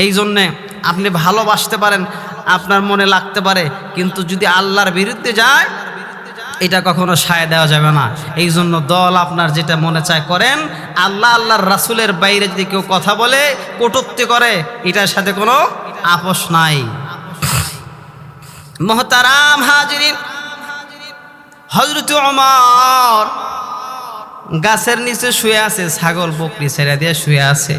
[SPEAKER 1] এই জন্যে আপনি ভালোবাসতে পারেন, আপনার মনে লাগতে পারে, কিন্তু যদি আল্লাহর বিরুদ্ধে যায়, এটা কখনো সায় দেওয়া যাবে না। এই জন্য দল আপনার যেটা মনে চায় করেন। আল্লাহ আল্লাহর রাসূলের বাইরে যদি কেউ কথা বলে, কটূক্তি করে, এটার সাথে কোনো আপোষ নাই। মুহতারাম হাজিরিন, হযরত ওমর গাছের নিচে শুয়ে আছে, ছাগল বকরি ছেড়ে দিয়ে শুয়ে আছে।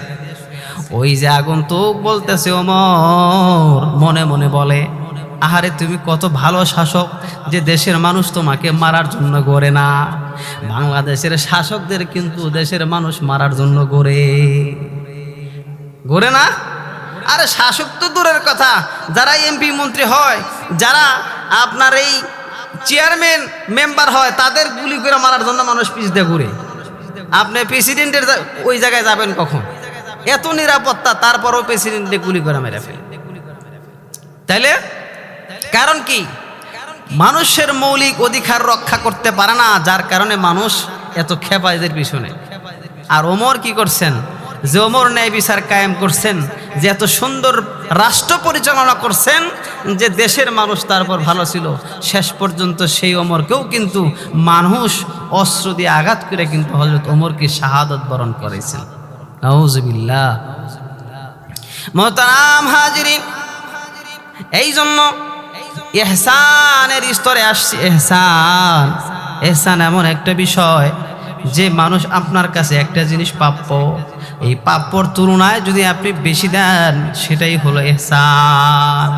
[SPEAKER 1] ওই যে আগন্তুক বলতেছে, ওমর মনে মনে বলে, আহারে তুমি কত ভালো শাসক যে দেশের মানুষ তোমাকে মারার জন্য গড়ে না। বাংলাদেশের শাসকদের কিন্তু দেশের মানুষ মারার জন্য গড়ে না। আরে শাসক তো দূরের কথা, যারা এমপি মন্ত্রী হয়, যারা আপনার এই চেয়ারম্যান মেম্বার হয়, তাদের গুলি করে মারার জন্য মানুষ পিছ দিয়ে ঘুরে। আপনি প্রেসিডেন্টের ওই জায়গায় যাবেন কখন? এত নিরাপত্তা, তারপরও প্রেসিডেন্টে গুলি করে মেরে ফেলে। তাইলে কারণ কি? মানুষের মৌলিক অধিকার রক্ষা করতে পারে না, যার কারণে মানুষ এত খেপা এদের পিছনে। আর ওমর কি করছেন? যে ওমর ন্যায় বিচার কায়েম করছেন, যে এত সুন্দর রাষ্ট্র পরিচালনা করছেন, যে দেশের মানুষ তারপর ভালো ছিল। শেষ পর্যন্ত সেই ওমরকেও কিন্তু মানুষ অস্ত্র দিয়ে আঘাত করে কিন্তু হযরত ওমরকে শাহাদাত বরণ করেছেন। নাউজুবিল্লাহ। মুহতারাম হাজিরিন, এই জন্য ইহসানের স্তরে আসছে। ইহসান এমন একটা বিষয় যে মানুষ আপনার কাছে একটা জিনিস প্রাপ্য, এই প্রাপ্যর তুলনায় যদি আপনি বেশি দেন, সেটাই হলো ইহসান।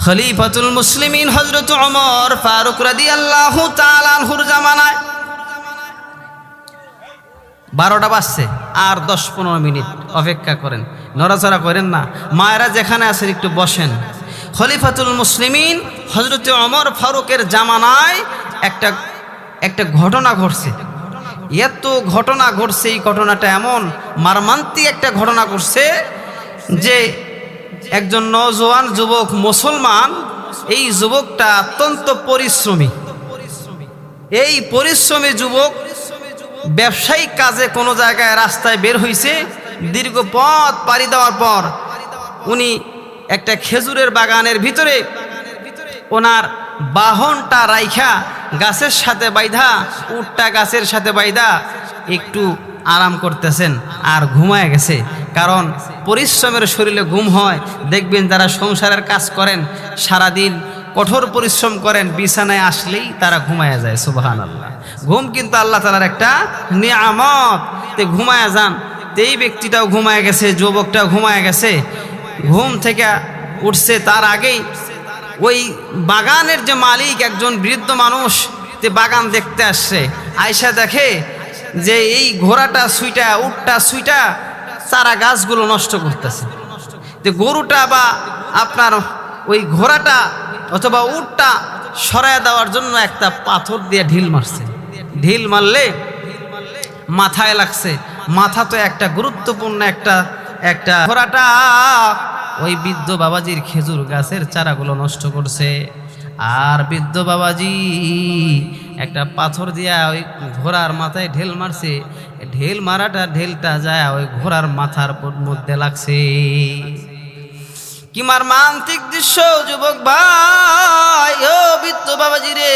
[SPEAKER 1] খলিফাতুল মুসলিমিন হযরত ওমর ফারুক রাদিয়াল্লাহু তাআলা আনহুর জামানায় 12টা বাজছে, আর 10-15 মিনিট অপেক্ষা করেন, নড়াচড়া করেন না। মায়েরা যেখানে আছেন একটু বসেন। খলিফাতুল মুসলিমিন হযরত ওমর ফারুকের জামানায় একটা ঘটনা ঘটছে। এত ঘটনা ঘটছে, এই ঘটনাটা এমন মর্মান্তিক একটা ঘটনা ঘটছে যে একজন নওজোয়ান যুবক মুসলমান, এই যুবকটা অত্যন্ত পরিশ্রমী। এই পরিশ্রমী যুবক ব্যবসায়িক কাজে কোনো জায়গায় রাস্তায় বের হয়েছে। দীর্ঘ পথ পাড়ি দেওয়ার পর উনি একটা খেজুরের বাগানের ভিতরে ওনার বাহনটা রাইখা গাছের সাথে বাইধা, উটটা গাছের সাথে বাইধা একটু আরাম করতেছেন আর ঘুমায় গেছে। কারণ পরিশ্রমের শরীরে ঘুম হয়। দেখবেন যারা সংসারের কাজ করেন, সারাদিন কঠোর পরিশ্রম করেন, বিছানায় আসলেই তারা ঘুমায়া যায়। সুবহানাল্লাহ। ঘুম কিন্তু আল্লাহ তাআলার একটা নিয়ামত। তে ঘুমায়া যান। এই ব্যক্তিটাও ঘুমায় গেছে, যুবকটাও ঘুমায় গেছে। ঘুম থেকে উঠছে, তার আগেই ওই বাগানের যে মালিক, একজন বৃদ্ধ মানুষ, তে বাগান দেখতে আসছে। আয়সা দেখে যে এই ঘোড়াটা সুইটা, উটটা সুইটা চারা গাছগুলো নষ্ট করতেছে। তো গরুটা বা আপনার ওই ঘোড়াটা অথবা উটটা সরায় দেওয়ার জন্য একটা পাথর দিয়ে ঢিল মারছে। ঢিল মারলে মাথায় লাগছে। মাথা তো একটা গুরুত্বপূর্ণ একটা ঘোড়াটা ওই বৃদ্ধ বাবাজির খেজুর গাছের চারাগুলো নষ্ট করছে। আর বৃদ্ধ বাবাজি একটা পাথর দিয়া ওই ঘোড়ার মাথায় ঢেল মারছে। ঢেল মারাটা, ঢেলটা যায় ওই ঘোড়ার মাথার মধ্যে লাগছে। কি মর্মান্তিক দৃশ্য যুবক ভাই, ও বৃদ্ধ বাবাজি রে,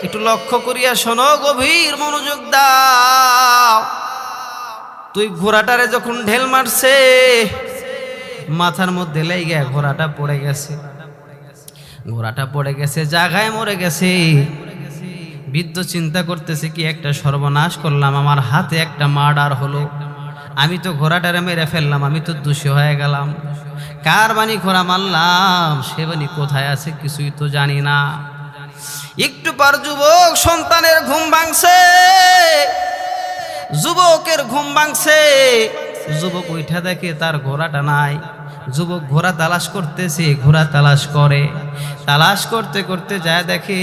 [SPEAKER 1] একটু লক্ষ্য করিয়া শোনো, গভীর মনোযোগ দাও। তুই ঘোড়াটারে যখন ঢেল মারছে, মাথার মধ্যে লেগে ঘোড়াটা পড়ে গেছে। ঘোড়াটা পড়ে গেছে, জায়গায় মরে গেছে। বৃদ্ধ চিন্তা করতেছে, কি একটা সর্বনাশ করলাম, আমার হাতে একটা মার্ডার হলো। আমি তো ঘোড়াটারে মেরে ফেললাম, আমি তো দোষী হয়ে গেলাম। কার বাণী ঘোড়া মারলাম, সে বাণী কোথায় আছে কিছুই তো জানি না। একটু পর যুবক সন্তানের ঘুম ভাঙছে, যুবকের ঘুম ভাঙছে। যুবক উঠা দেখে তার ঘোড়াটা নাই। যুবক ঘোড়া তালাশ করতেছে, ঘোড়া তালাশ করে, তালাশ করতে করতে যায় দেখে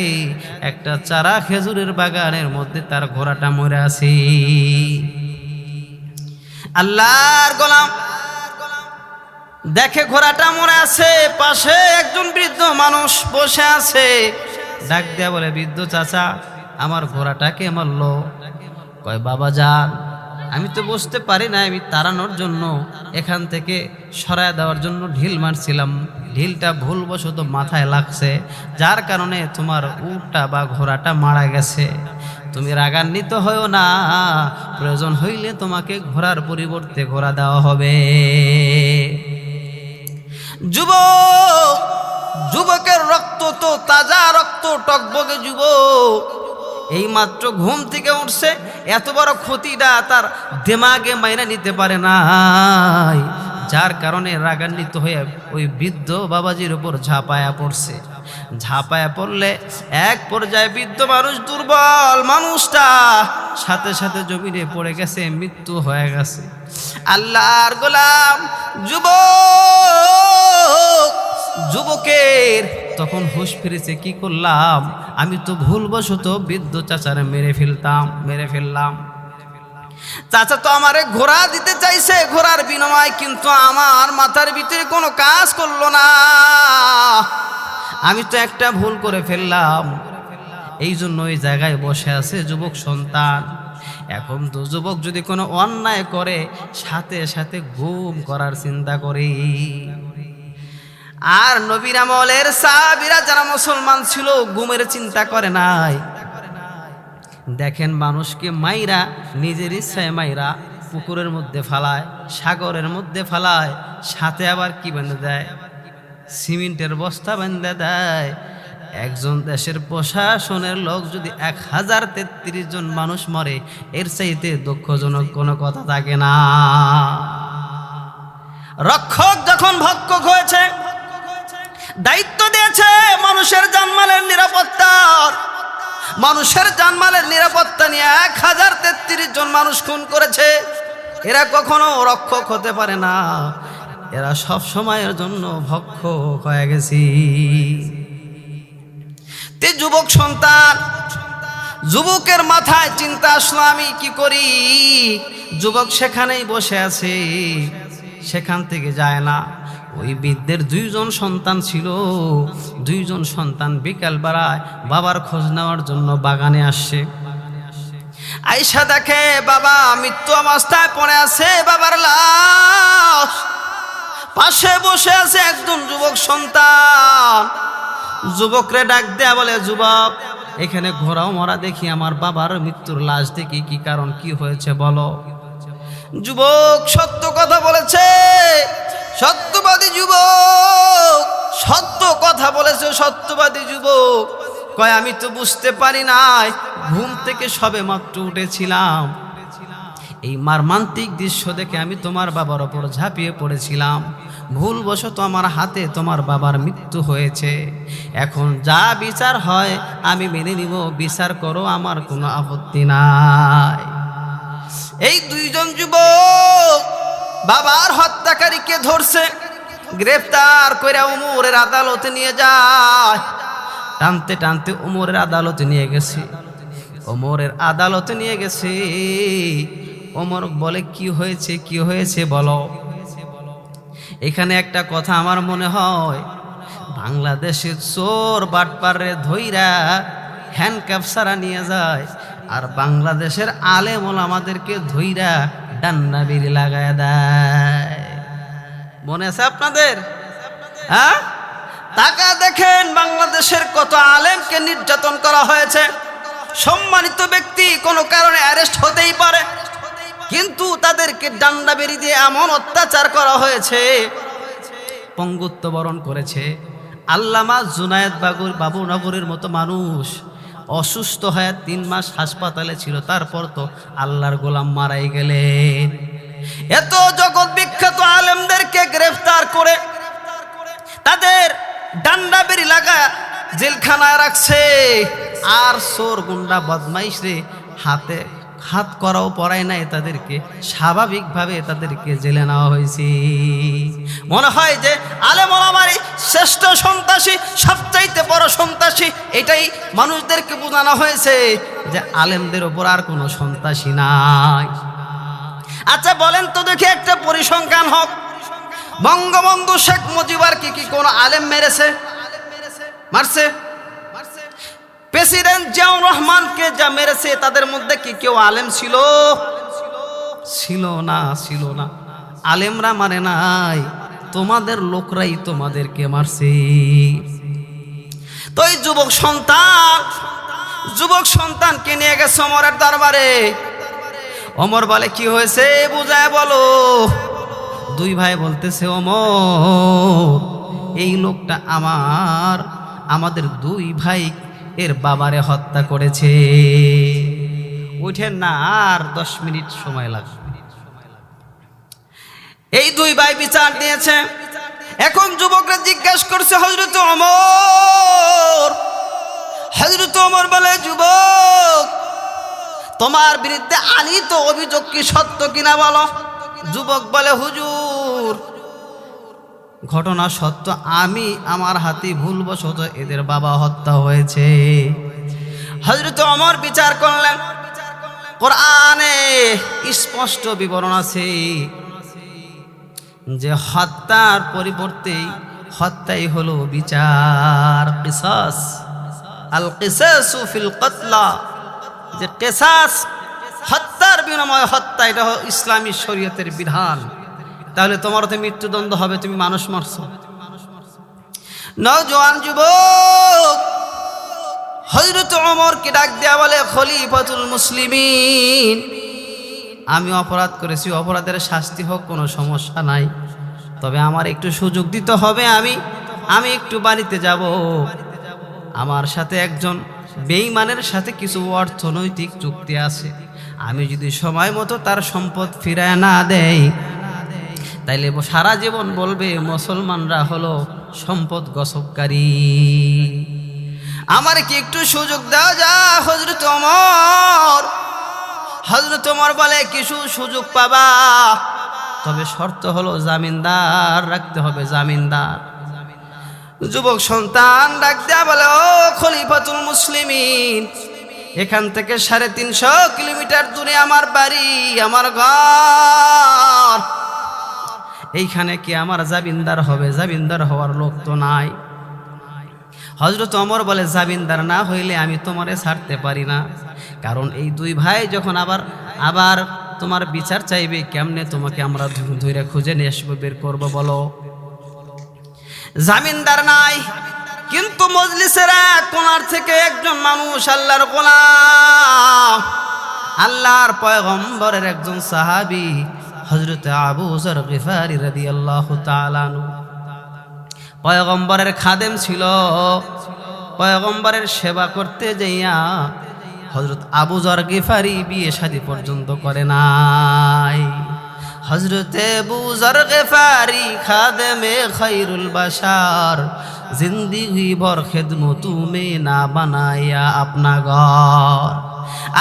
[SPEAKER 1] একটা চারা খেজুরের বাগানের মধ্যে তার ঘোড়াটা মরে আছে। আল্লাহর গোলাম দেখে ঘোড়াটা মরে আছে, পাশে একজন বৃদ্ধ মানুষ বসে আছে। ডাক দেয়া বলে, বৃদ্ধ চাচা, আমার ঘোড়াটাকে মারলো। কয়, বাবা যান, আমি তো বুঝতে পারি না, আমি তাড়ানোর জন্য এখান থেকে সরায় দেওয়ার জন্য ঢিল মারছিলাম, ঢিলটা ভুলবশত মাথায় লাগছে, যার কারণে তোমার উটটা বা ঘোড়াটা মারা গেছে। তুমি রাগান্বিত হয়েও না, প্রয়োজন হইলে তোমাকে ঘোড়ার পরিবর্তে ঘোড়া দেওয়া হবে। যুবকের রক্ত তো তাজা রক্ত, টকবগে যুবক, এই মাত্র ঘুম থেকে উঠছে, এত বড় ক্ষতিটা তার দিমাগে মাইনা নিতে পারে নাই, যার কারণে রাগান্বিত হয়ে ওই বৃদ্ধ বাবাজির উপর ঝাঁপায়া পড়ছে। ঝাঁপায়া পড়লে এক পর্যায়ে বৃদ্ধ মানুষ, দুর্বল মানুষটা সাথে সাথে জমিনে পড়ে গেছে, মৃত্যু হয়ে গেছে। আল্লাহর গোলাম যুবকের তখন হুঁশ ফিরেছে, কি করলাম, আমি তো ভুলবশত বৃদ্ধ চাচারে মেরে ফেললাম। চাচা তো আমারে ঘোড়া দিতে চাইছে, ঘোড়ার বিনিময়, কিন্তু আমার মাথার ভিতরে কোনো কাজ করলো না, আমি তো একটা ভুল করে ফেললাম। এই জন্য ওই জায়গায় বসে আছে যুবক সন্তান। এখন তো যুবক যদি কোনো অন্যায় করে, সাথে সাথে গুম করার চিন্তা করে। আর নবীর আমলের সাহাবীরা যারা মুসলমান ছিল, গুমের চিন্তা করে নাই। দেখেন, মানুষকে মাইরা, নিজের ইচ্ছায় মাইরা পুকুরের মধ্যে ফালায়, সাগরের মধ্যে ফালায়, সাথে আবার কি বেঁধে দেয়, সিমেন্টের বস্তা বেঁধে দেয়। একজন দেশের প্রশাসনের লোক যদি 1033 জন মানুষ মরে, এর চাইতে দুঃখজনক কোনো কথা থাকে না। রক্ষক যখন ভক্ষক হয়েছে, দায়িত্ব দিয়েছে মানুষের জানমালের নিরাপত্তার, মানুষের জানমালের নিরাপত্তা নিয়ে 1033 জন মানুষ খুন করেছে, এরা কখনো রক্ষক হতে পারে না, এরা সব সময়ের জন্য ভক্ষক হয়ে গেছে। তে যুবক সন্তান, যুবকের মাথায় চিন্তা আসলো, আমি কি করি। যুবক সেখানেই বসে আছে, সেখান থেকে যায় না। ওই বৃদ্ধের 2 জন সন্তান ছিল, 2 জন সন্তান বিকাল বেলায় বাবার খোঁজ নেওয়ার জন্য বাগানে আসছে। আয়েশা দেখে বাবা মৃত্যু অবস্থায় পড়ে আছে, বাবার লাশ, পাশে বসে আছে একজন যুবক সন্তান। যুবকরে ডাক দেয়া বলে, যুবক, এখানে ঘোড়াও মরা দেখি, আমার বাবার মৃত্যুর লাশ দেখি, কি কারণ, কি হয়েছে বলো। যুবক সত্য কথা বলেছে, সত্যবাদী যুবক, সত্য কথা বলেছে, সত্যবাদী যুবক। কয়, আমি তো বুঝতে পারি নাই, ঘুম থেকে সবে মাত্র উঠেছিলাম, এই মর্মান্তিক দৃশ্য দেখে আমি তোমার বাবার ওপর ঝাঁপিয়ে পড়েছিলাম, ভুলবশত আমার হাতে তোমার বাবার মৃত্যু হয়েছে। এখন যা বিচার হয় আমি মেনে নিব, বিচার করো, আমার কোনো আপত্তি নাই। এই 2 জন যুবক বাবার হত্যাকারীকে ধরছে, গ্রেফতার করে উমরের আদালতে নিয়ে যায়। টানতে টানতে উমরের আদালতে নিয়ে গেছে, উমরের আদালতে নিয়ে গেছে। ওমর বলে, কি হয়েছে, কি হয়েছে বলো। এখানে একটা কথা আমার মনে হয়, বাংলাদেশের চোর বাটপারে ধইরা হ্যান্ডকাপ ছাড়া নিয়ে যায়, আর বাংলাদেশের আলেম ওলামাদেরকে ধইরা ডান্না বিড়ি লাগায় দেয়। মনে আছে আপনাদের? হ্যাঁ, টাকা দেখেন, বাংলাদেশের কত আলেমকে নির্যাতন করা হয়েছে। সম্মানিত ব্যক্তি কোনো কারণে অ্যারেস্ট হতেই পারে, কিন্তু তাদেরকে ডান্ডা বেরি দিয়ে এমন অত্যাচার করা হয়েছে, পঙ্গুত্ব বরণ করেছে। আল্লামা জুনায়েদ বাবুনগরের মতো মানুষ অসুস্থ হয়ে 3 মাস হাসপাতালে ছিল, তারপর তো আল্লাহর গোলাম মারাই গেলেন। এত জগৎ বিখ্যাত আলেমদেরকে গ্রেফতার করে তাদের ডান্ডা বেরি লাগা জেলখানায় রাখছে, আর চোর গুন্ডা বদমাইশ রে হাতে হাত করাও পড়ায় নাই তাদেরকে, স্বাভাবিকভাবে তাদেরকে জেলে নেওয়া হয়েছে। মনে হয় যে আলেম ওলামারই শ্রেষ্ঠ সন্ত্রাসী, সবচাইতে বড় সন্ত্রাসী, এটাই মানুষদেরকে বোঝানো হয়েছে যে আলেমদের ওপর আর কোনো সন্ত্রাসী নাই। আচ্ছা বলেন তো দেখি, একটা পরিসংখ্যান হোক, বঙ্গবন্ধু শেখ মুজিবর কি কোনো আলেম মেরেছে? মারছে? প্রেসিডেন্ট জিয়াউর রহমানকে যা মেরেছে তাদের মধ্যে কি কেউ আলেম ছিল? ছিল না, ছিল না। আলেমরা মানে নাই, তোমাদের লোকরাই তোমাদেরকে মারছে। তো এই যুবক সন্তানকে নিয়ে গেছে ওমরের দরবারে। ওমর বলে কি হয়েছে বুঝায় বলো। দুই ভাই বলতেছে ওমর, এই লোকটা আমাদের দুই ভাই এর বাবারে হত্যা করেছে। উঠেন না, আর 10 মিনিট সময় লাগবে। এই দুই ভাই বিচার দিয়েছে। এখন যুবকরা জিজ্ঞাসা করছে হযরত ওমর। হযরত ওমর বলে, যুবক তোমার বিরুদ্ধে আনীত অভিযোগ কি সত্য কিনা বলো। যুবক বলে, হুজুর ঘটনা সত্য, আমি আমার হাতে ভুলবশত এদের বাবা হত্যা হয়েছে। হযরত ওমর বিচার করলেন, কোরআনে স্পষ্ট বিবরণ আছে যে হত্যার পরিবর্তে হত্যাই হলো বিচার। কিসাস, আল কিসাসু ফিল কতলা, যে কিসাস হত্যার বিনিময়ে হত্যা, এটা ইসলামী শরীয়তের বিধান। তাহলে তোমার তো মৃত্যুদণ্ড হবে, তুমি মানুষ মারছো। নওজোয়ান যুবক হযরত ওমরকে ডাক দেয়া বলে, খলিফাতুল মুসলিমিন, আমি অপরাধ করেছি, অপরাধের শাস্তি হোক, কোনো সমস্যা নাই, তবে আমার একটু সুযোগ দিতে হবে। আমি একটু বাড়িতে যাব। আমার সাথে একজন বেঈমানের সাথে কিছু অর্থনৈতিক চুক্তি আছে। আমি যদি সময় মতো তার সম্পদ ফিরায় না দেই, তাইলে সারা জীবন বলবে মুসলমানরা হলো সম্পদ গসবকারী। আমার কি একটু সুযোগ দেওয়া যায় হযরত ওমর? হযরত ওমর বলে, কিছু সুযোগ পাবা, তবে শর্ত হলো জামিনদার রাখতে হবে, জামিনদার। যুবক সন্তান ডাক দেয়া বলে, ও খলিফাতুল মুসলিমিন, এখান থেকে 350 কিলোমিটার দূরে আমার বাড়ি, আমার ঘর। এইখানে কি আমার জামিনদার হবে? জামিনদার হওয়ার লোক তো নাই। হযরত ওমর বলে, জামিনদার না হইলে আমি তোমারে ছাড়তে পারি না, কারণ এই দুই ভাই যখন আবার তোমার বিচার চাইবে, কেমনে তোমাকে আমরা ধরে খুঁজে নিয়ে আসবো, বের করবো বলো। জামিনদার নাই, কিন্তু মজলিসের এক কোণার থেকে একজন মানুষ, আল্লাহর গোলাম, আল্লাহর পয়গম্বরের একজন সাহাবী হযরত আবু যর গিফারি রাদিয়াল্লাহু তাআলা আনহু, পয়গম্বরের খাদেম ছিল। পয়গম্বরের সেবা করতে যাইয়া হযরত আবু যর গিফারি বিয়ে শাদী পর্যন্ত করে নাই। হযরতে আবু যর গিফারি খাদেমে খায়রুল বাশার, জিন্দেগি ভর খিদমতু মে না বানায়া আপনা ঘর।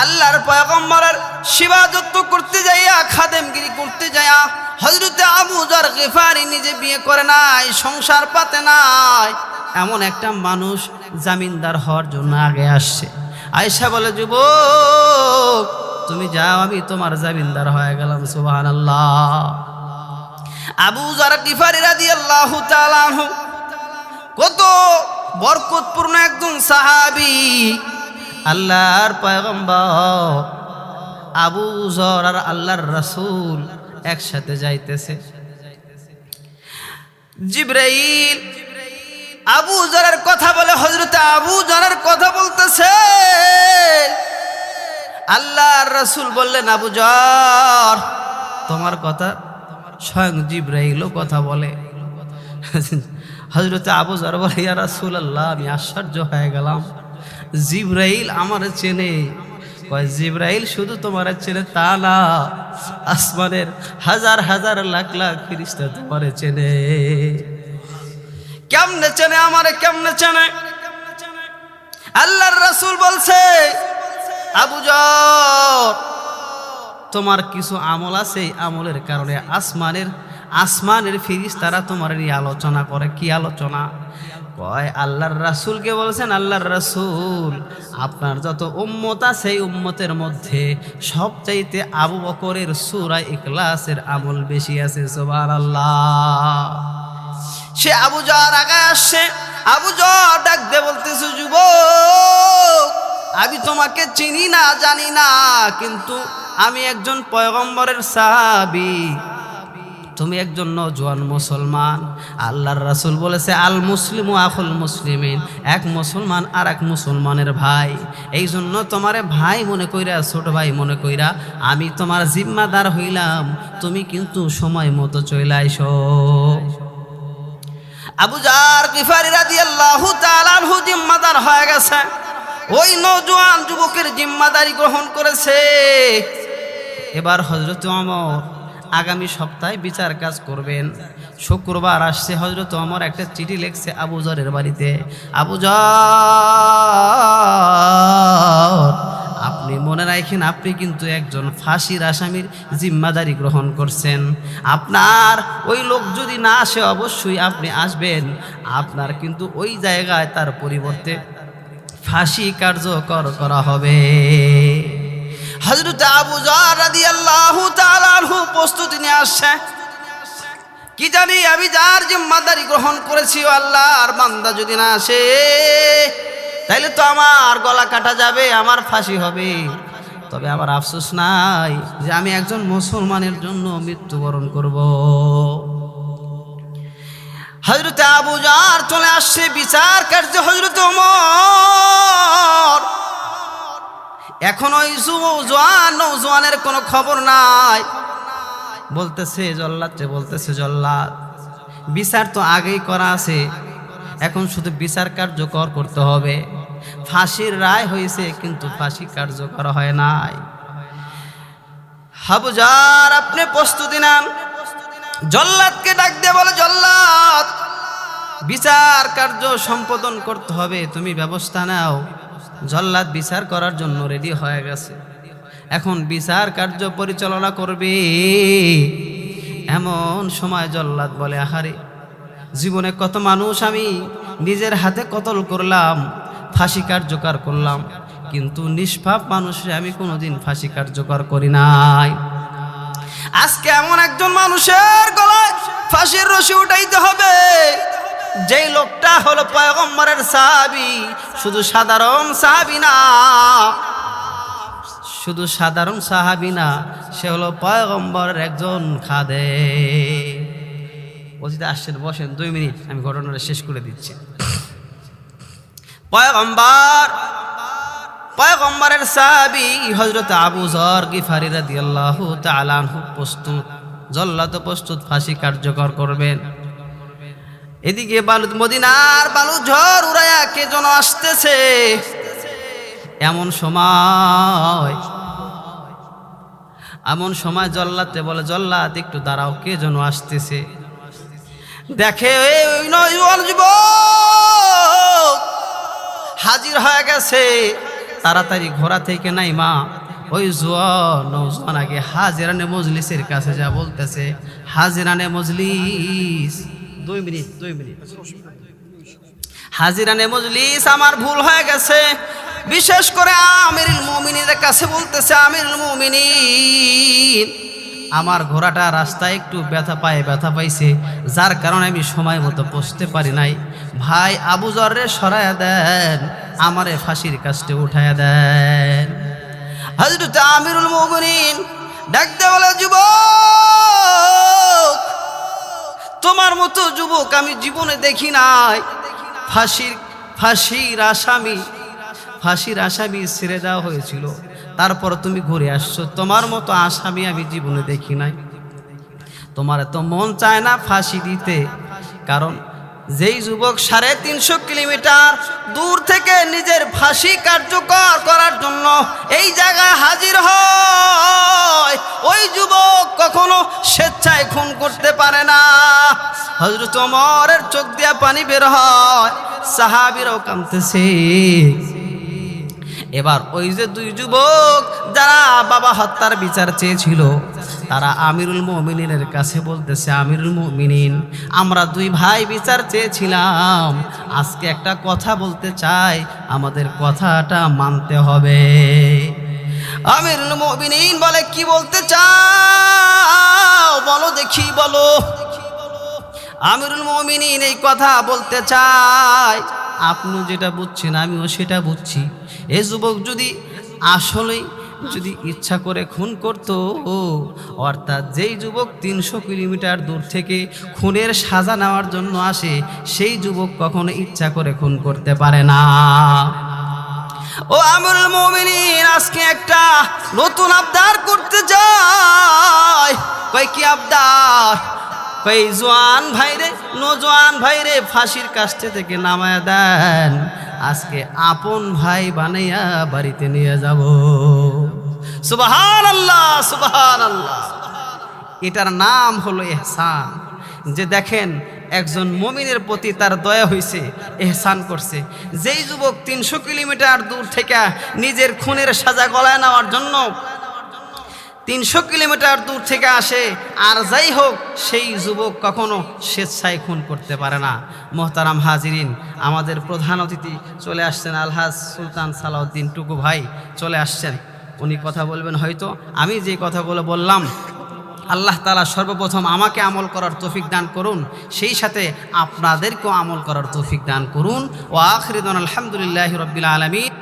[SPEAKER 1] আল্লাহর পয়গম্বরের সেবা যত্ন করতে যাইয়া, খাদেমগিরি করতে যাইয়া হযরতে আবু যর গিফারি নিজে বিয়ে করে নাই, সংসার পাতে নাই। এমন একটা মানুষ জামিনদার হওয়ার জন্য আগে আসছে। আয়েশা বলে, যুবক তুমি যাও, আমি তোমার জামিনদার হয়ে গেলাম। সুবহানাল্লাহ। আবু যর গিফারি রাদিয়াল্লাহু তাআলা আনহু কত বরকতপূর্ণ একজন সাহাবী। আল্লাহর পয়গম্বর আবু যর আর আল্লাহর রাসূল একসাথে যাইতেছে। জিবরাইল আবু যরের কথা বলে, হযরত আবু যরের কথা বলতেছে। আল্লাহর রাসূল বললেন, আবু যর তোমার কথা স্বয়ং জিবরাইলও কথা বলে। হযরত আবু যর বলে, ইয়া রাসূলুল্লাহ, আমি আশ্চর্য হয়ে গেলাম, জিবরাইল আমার চেনে। কয়, জিবরাইল শুধু তোমার চেনে তা না, আসমানের হাজার হাজার লাখ লাখ ফেরেশতা তোমার চেনে। কেমনে চেনে আমারে, কেমনে চেনে? আল্লাহর রাসূল বলছে, আবু যর তোমার কিছু আমল আছে, এই আমলের কারণে আসমানের ফেরেশতারা তোমার নিয়ে আলোচনা করে। কি আলোচনা? কয় আল্লাহর রাসূলকে বলছেন, আল্লাহর রাসূল আপনার যত উম্মত আছে এই উম্মতের মধ্যে সবচাইতে আবু বকরের সূরা ইখলাসের আমল বেশি আছে। সুবহানাল্লাহ। সে আবু যর আগে আসছে, আবু যর ডাক দিয়ে বলতেছে, যুবক আমি তোমাকে চিনি না জানি না, কিন্তু আমি একজন পয়গম্বরের সাহাবী, তুমি একজন নওজোয়ান মুসলমান। আল্লাহর রাসূল বলেছে, আল মুসলিমু আখুল মুসলিমিন, এক মুসলমান আর এক মুসলমানের ভাই। এই জন্য তোমারে ভাই মনে কইরা, ছোট ভাই মনে কইরা আমি তোমার জিম্মাদার হইলাম, তুমি কিন্তু সময় মতো চলে আইসো। আবু যর গিফারি রাদিয়াল্লাহু তাআলা আনহু জিম্মাদার হয়ে গেছে, ওই নওজোয়ান যুবকের জিম্মাদারি গ্রহণ করেছে। এবার হযরত ওমর আগামী সপ্তাহে বিচার কাজ করবেন। শুক্রবার আসছে, হযরত ওমর একটা চিঠি লিখছে আবু যরের বাড়িতে, আবু যর আপনি মনে রাখেন, আপনি কিন্তু একজন ফাঁসির আসামির জিম্মাদারি গ্রহণ করছেন। আপনার ওই লোক যদি না আসে অবশ্যই আপনি আসবেন, আপনার কিন্তু ওই জায়গায় তার পরিবর্তে ফাঁসি কার্যকর করা হবে। হযরত আবু যর রাদিয়াল্লাহু তাআলা আনহু প্রস্তুতি নিয়ে আসছে। কি জানি আমি যার জিম্মাদারি গ্রহণ করেছি, আল্লাহর বান্দা যদি না আসে তাইলে তো আমার গলা কাটা যাবে, আমার ফাঁসি হবে। তবে আমার আফসোস নাই যে আমি একজন মুসলমানের জন্য মৃত্যুবরণ করব। হযরত আবু যর চলে আসছে বিচার কার্য। হযরত ওমর এখন ওই নওজোয়ানের কোনো খবর নাই। বলতেছে জল্লাদ বিচার তো আগেই করা আছে, এখন শুধু বিচার কার্যকর করতে হবে। ফাঁসির রায় হয়েছে কিন্তু ফাঁসি কার্যকর হয় নাই। আবু যর আপনি প্রস্তুতি নেন। জল্লাদকে ডাক দিয়ে বলে, জল্লাদ বিচার কার্য সম্পাদন করতে হবে, তুমি ব্যবস্থা নাও। জল্লাদ বিচার করার জন্য রেডি হয়ে গেছে। এখন বিচার কার্য পরিচালনা করবে। এমন সময় জল্লাদ বলে, আহারে জীবনে কত মানুষ আমি নিজের হাতে কতল করলাম, ফাঁসি কার্যকর করলাম, কিন্তু নিষ্পাপ মানুষে আমি কোনোদিন ফাঁসি কার্যকর করি নাই। আজকে এমন একজন মানুষের গলায় ফাঁসির রশি উঠাইতে হবে, যেই লোকটা হলো পয়গম্বরের সাহাবী। শুধু সাধারণ সাহাবী না, সে হলো পয়গম্বরের একজন খাদেম। অজিত আসছেন, বসেন 2 মিনিট, আমি ঘটনাটা শেষ করে দিচ্ছি। পয়গম্বরের সাহাবী হযরত আবু যর গিফারি রাদিয়াল্লাহু তাআলা আনহু প্রস্তুত, জল্লাদ প্রস্তুত, ফাঁসি কার্যকর করবেন। এদিকে মদিনার বালু ঝড় উড়াইয়া কে যেন আসতেছে। এমন সময় জল্লাদকে বলে, জল্লাদ একটু দাঁড়াও, কে যেন আসতেছে। দেখে ওই নওজোয়ান যুবক হাজির হয়ে গেছে। তাড়াতাড়ি ঘোড়া থেকে নাইমা ওই নওজোয়ান আগে হাজিরানে মজলিসের কাছে যা বলতেছে, হাজিরানে মজলিস, 2 মিনিট। হাজিরানে মজলিস, আমার ভুল হয়ে গেছে। বিশেষ করে আমিরুল মুমিনিনের কাছে বলতেছে, আমিরুল মুমিনিন আমার ঘোড়াটা রাস্তায় একটু ব্যথা পাইছে, যার কারণে আমি সময় মতো পৌঁছতে পারি নাই। ভাই আবু যররে সরাইয়া দেন, আমারে ফাঁসির কাস্টে উঠাইয়া দেন। হযরত আমিরুল মুমিনিন ডাক দিয়ে বলে, যুবক তোমার মতো যুবক আমি জীবনে দেখি নাই। ফাঁসির আসামি ছেড়ে দেওয়া হয়েছিল, তারপর তুমি ঘুরে আসছো, তোমার মতো আসামি আমি জীবনে দেখি নাই। তোমার তো মন চায় না ফাঁসি দিতে, কারণ যেই যুবক 350 কিলোমিটার দূর থেকে নিজের ফাঁসি কার্যকর করার জন্য এই জায়গায় হাজির হয়, ওই যুবক কখনো স্বেচ্ছায় খুন করতে পারে না। হযরত ওমরের চোখ দিয়া পানি বের হয়, সাহাবীরাও কাঁদতেছে। এবার ওই যে দুই যুবক যারা বাবা হত্যার বিচার চেয়েছিল, তারা আমিরুল মুমিনিনের কাছে বলতেছে, আমিরুল মুমিনিন, আমরা দুই ভাই বিচার চেয়েছিলাম, আজকে একটা কথা বলতে চাই, আমাদের কথাটা মানতে হবে। আমিরুল মুমিনিন বলে, কি বলতে চাও বলো দেখি, বলো। আমিরুল মুমিনিন এই কথা বলতে চায়, আপনি যেটা বুঝছেন আমিও সেটা বুঝছি। এই যুবক যদি আসলেই যদি ইচ্ছা করে খুন করত, অর্থাৎ যেই যুবক 300 কিলোমিটার দূর থেকে খুনের সাজা নেওয়ার জন্য আসে, সেই যুবক কখনো ইচ্ছা করে খুন করতে পারে না। ও আমিরুল মুমিনিন, আজকে একটা নতুন আবদার করতে যায়। কই কি আবদার? কই জওয়ান ভাইরে, নজওয়ান ভাইরে ফাঁসির কাস্টে থেকে নামায়া দেন, আজকে আপন ভাই বানাইয়া বাড়িতে নিয়ে যাব। সুবহানাল্লাহ, সুবহানাল্লাহ। এটার নাম হলো ইহসান। যে দেখেন একজন মুমিনের প্রতি তার দয়া হইছে, ইহসান করছে। যেই যুবক 300 কিলোমিটার দূর থেকে নিজের খুনের সাজা গলায় নেওয়ার জন্য 300 কিলোমিটার দূর থেকে আসে, আর যাই হোক সেই যুবক কখনো স্বেচ্ছায় খুন করতে পারে না। মোহতারাম হাজিরিন, আমাদের প্রধান অতিথি চলে আসছেন, আলহাজ সুলতান সালাউদ্দিন টুকু ভাই চলে আসছেন। উনি কথা বলবেন হয়তো। আমি যে কথাগুলো বললাম, আল্লাহ তাআলা সর্বপ্রথম আমাকে আমল করার তৌফিক দান করুন, সেই সাথে আপনাদেরকেও আমল করার তৌফিক দান করুন। ওয়া আখিরু দাওয়ানা আলহামদুলিল্লাহি রাব্বিল আলামিন।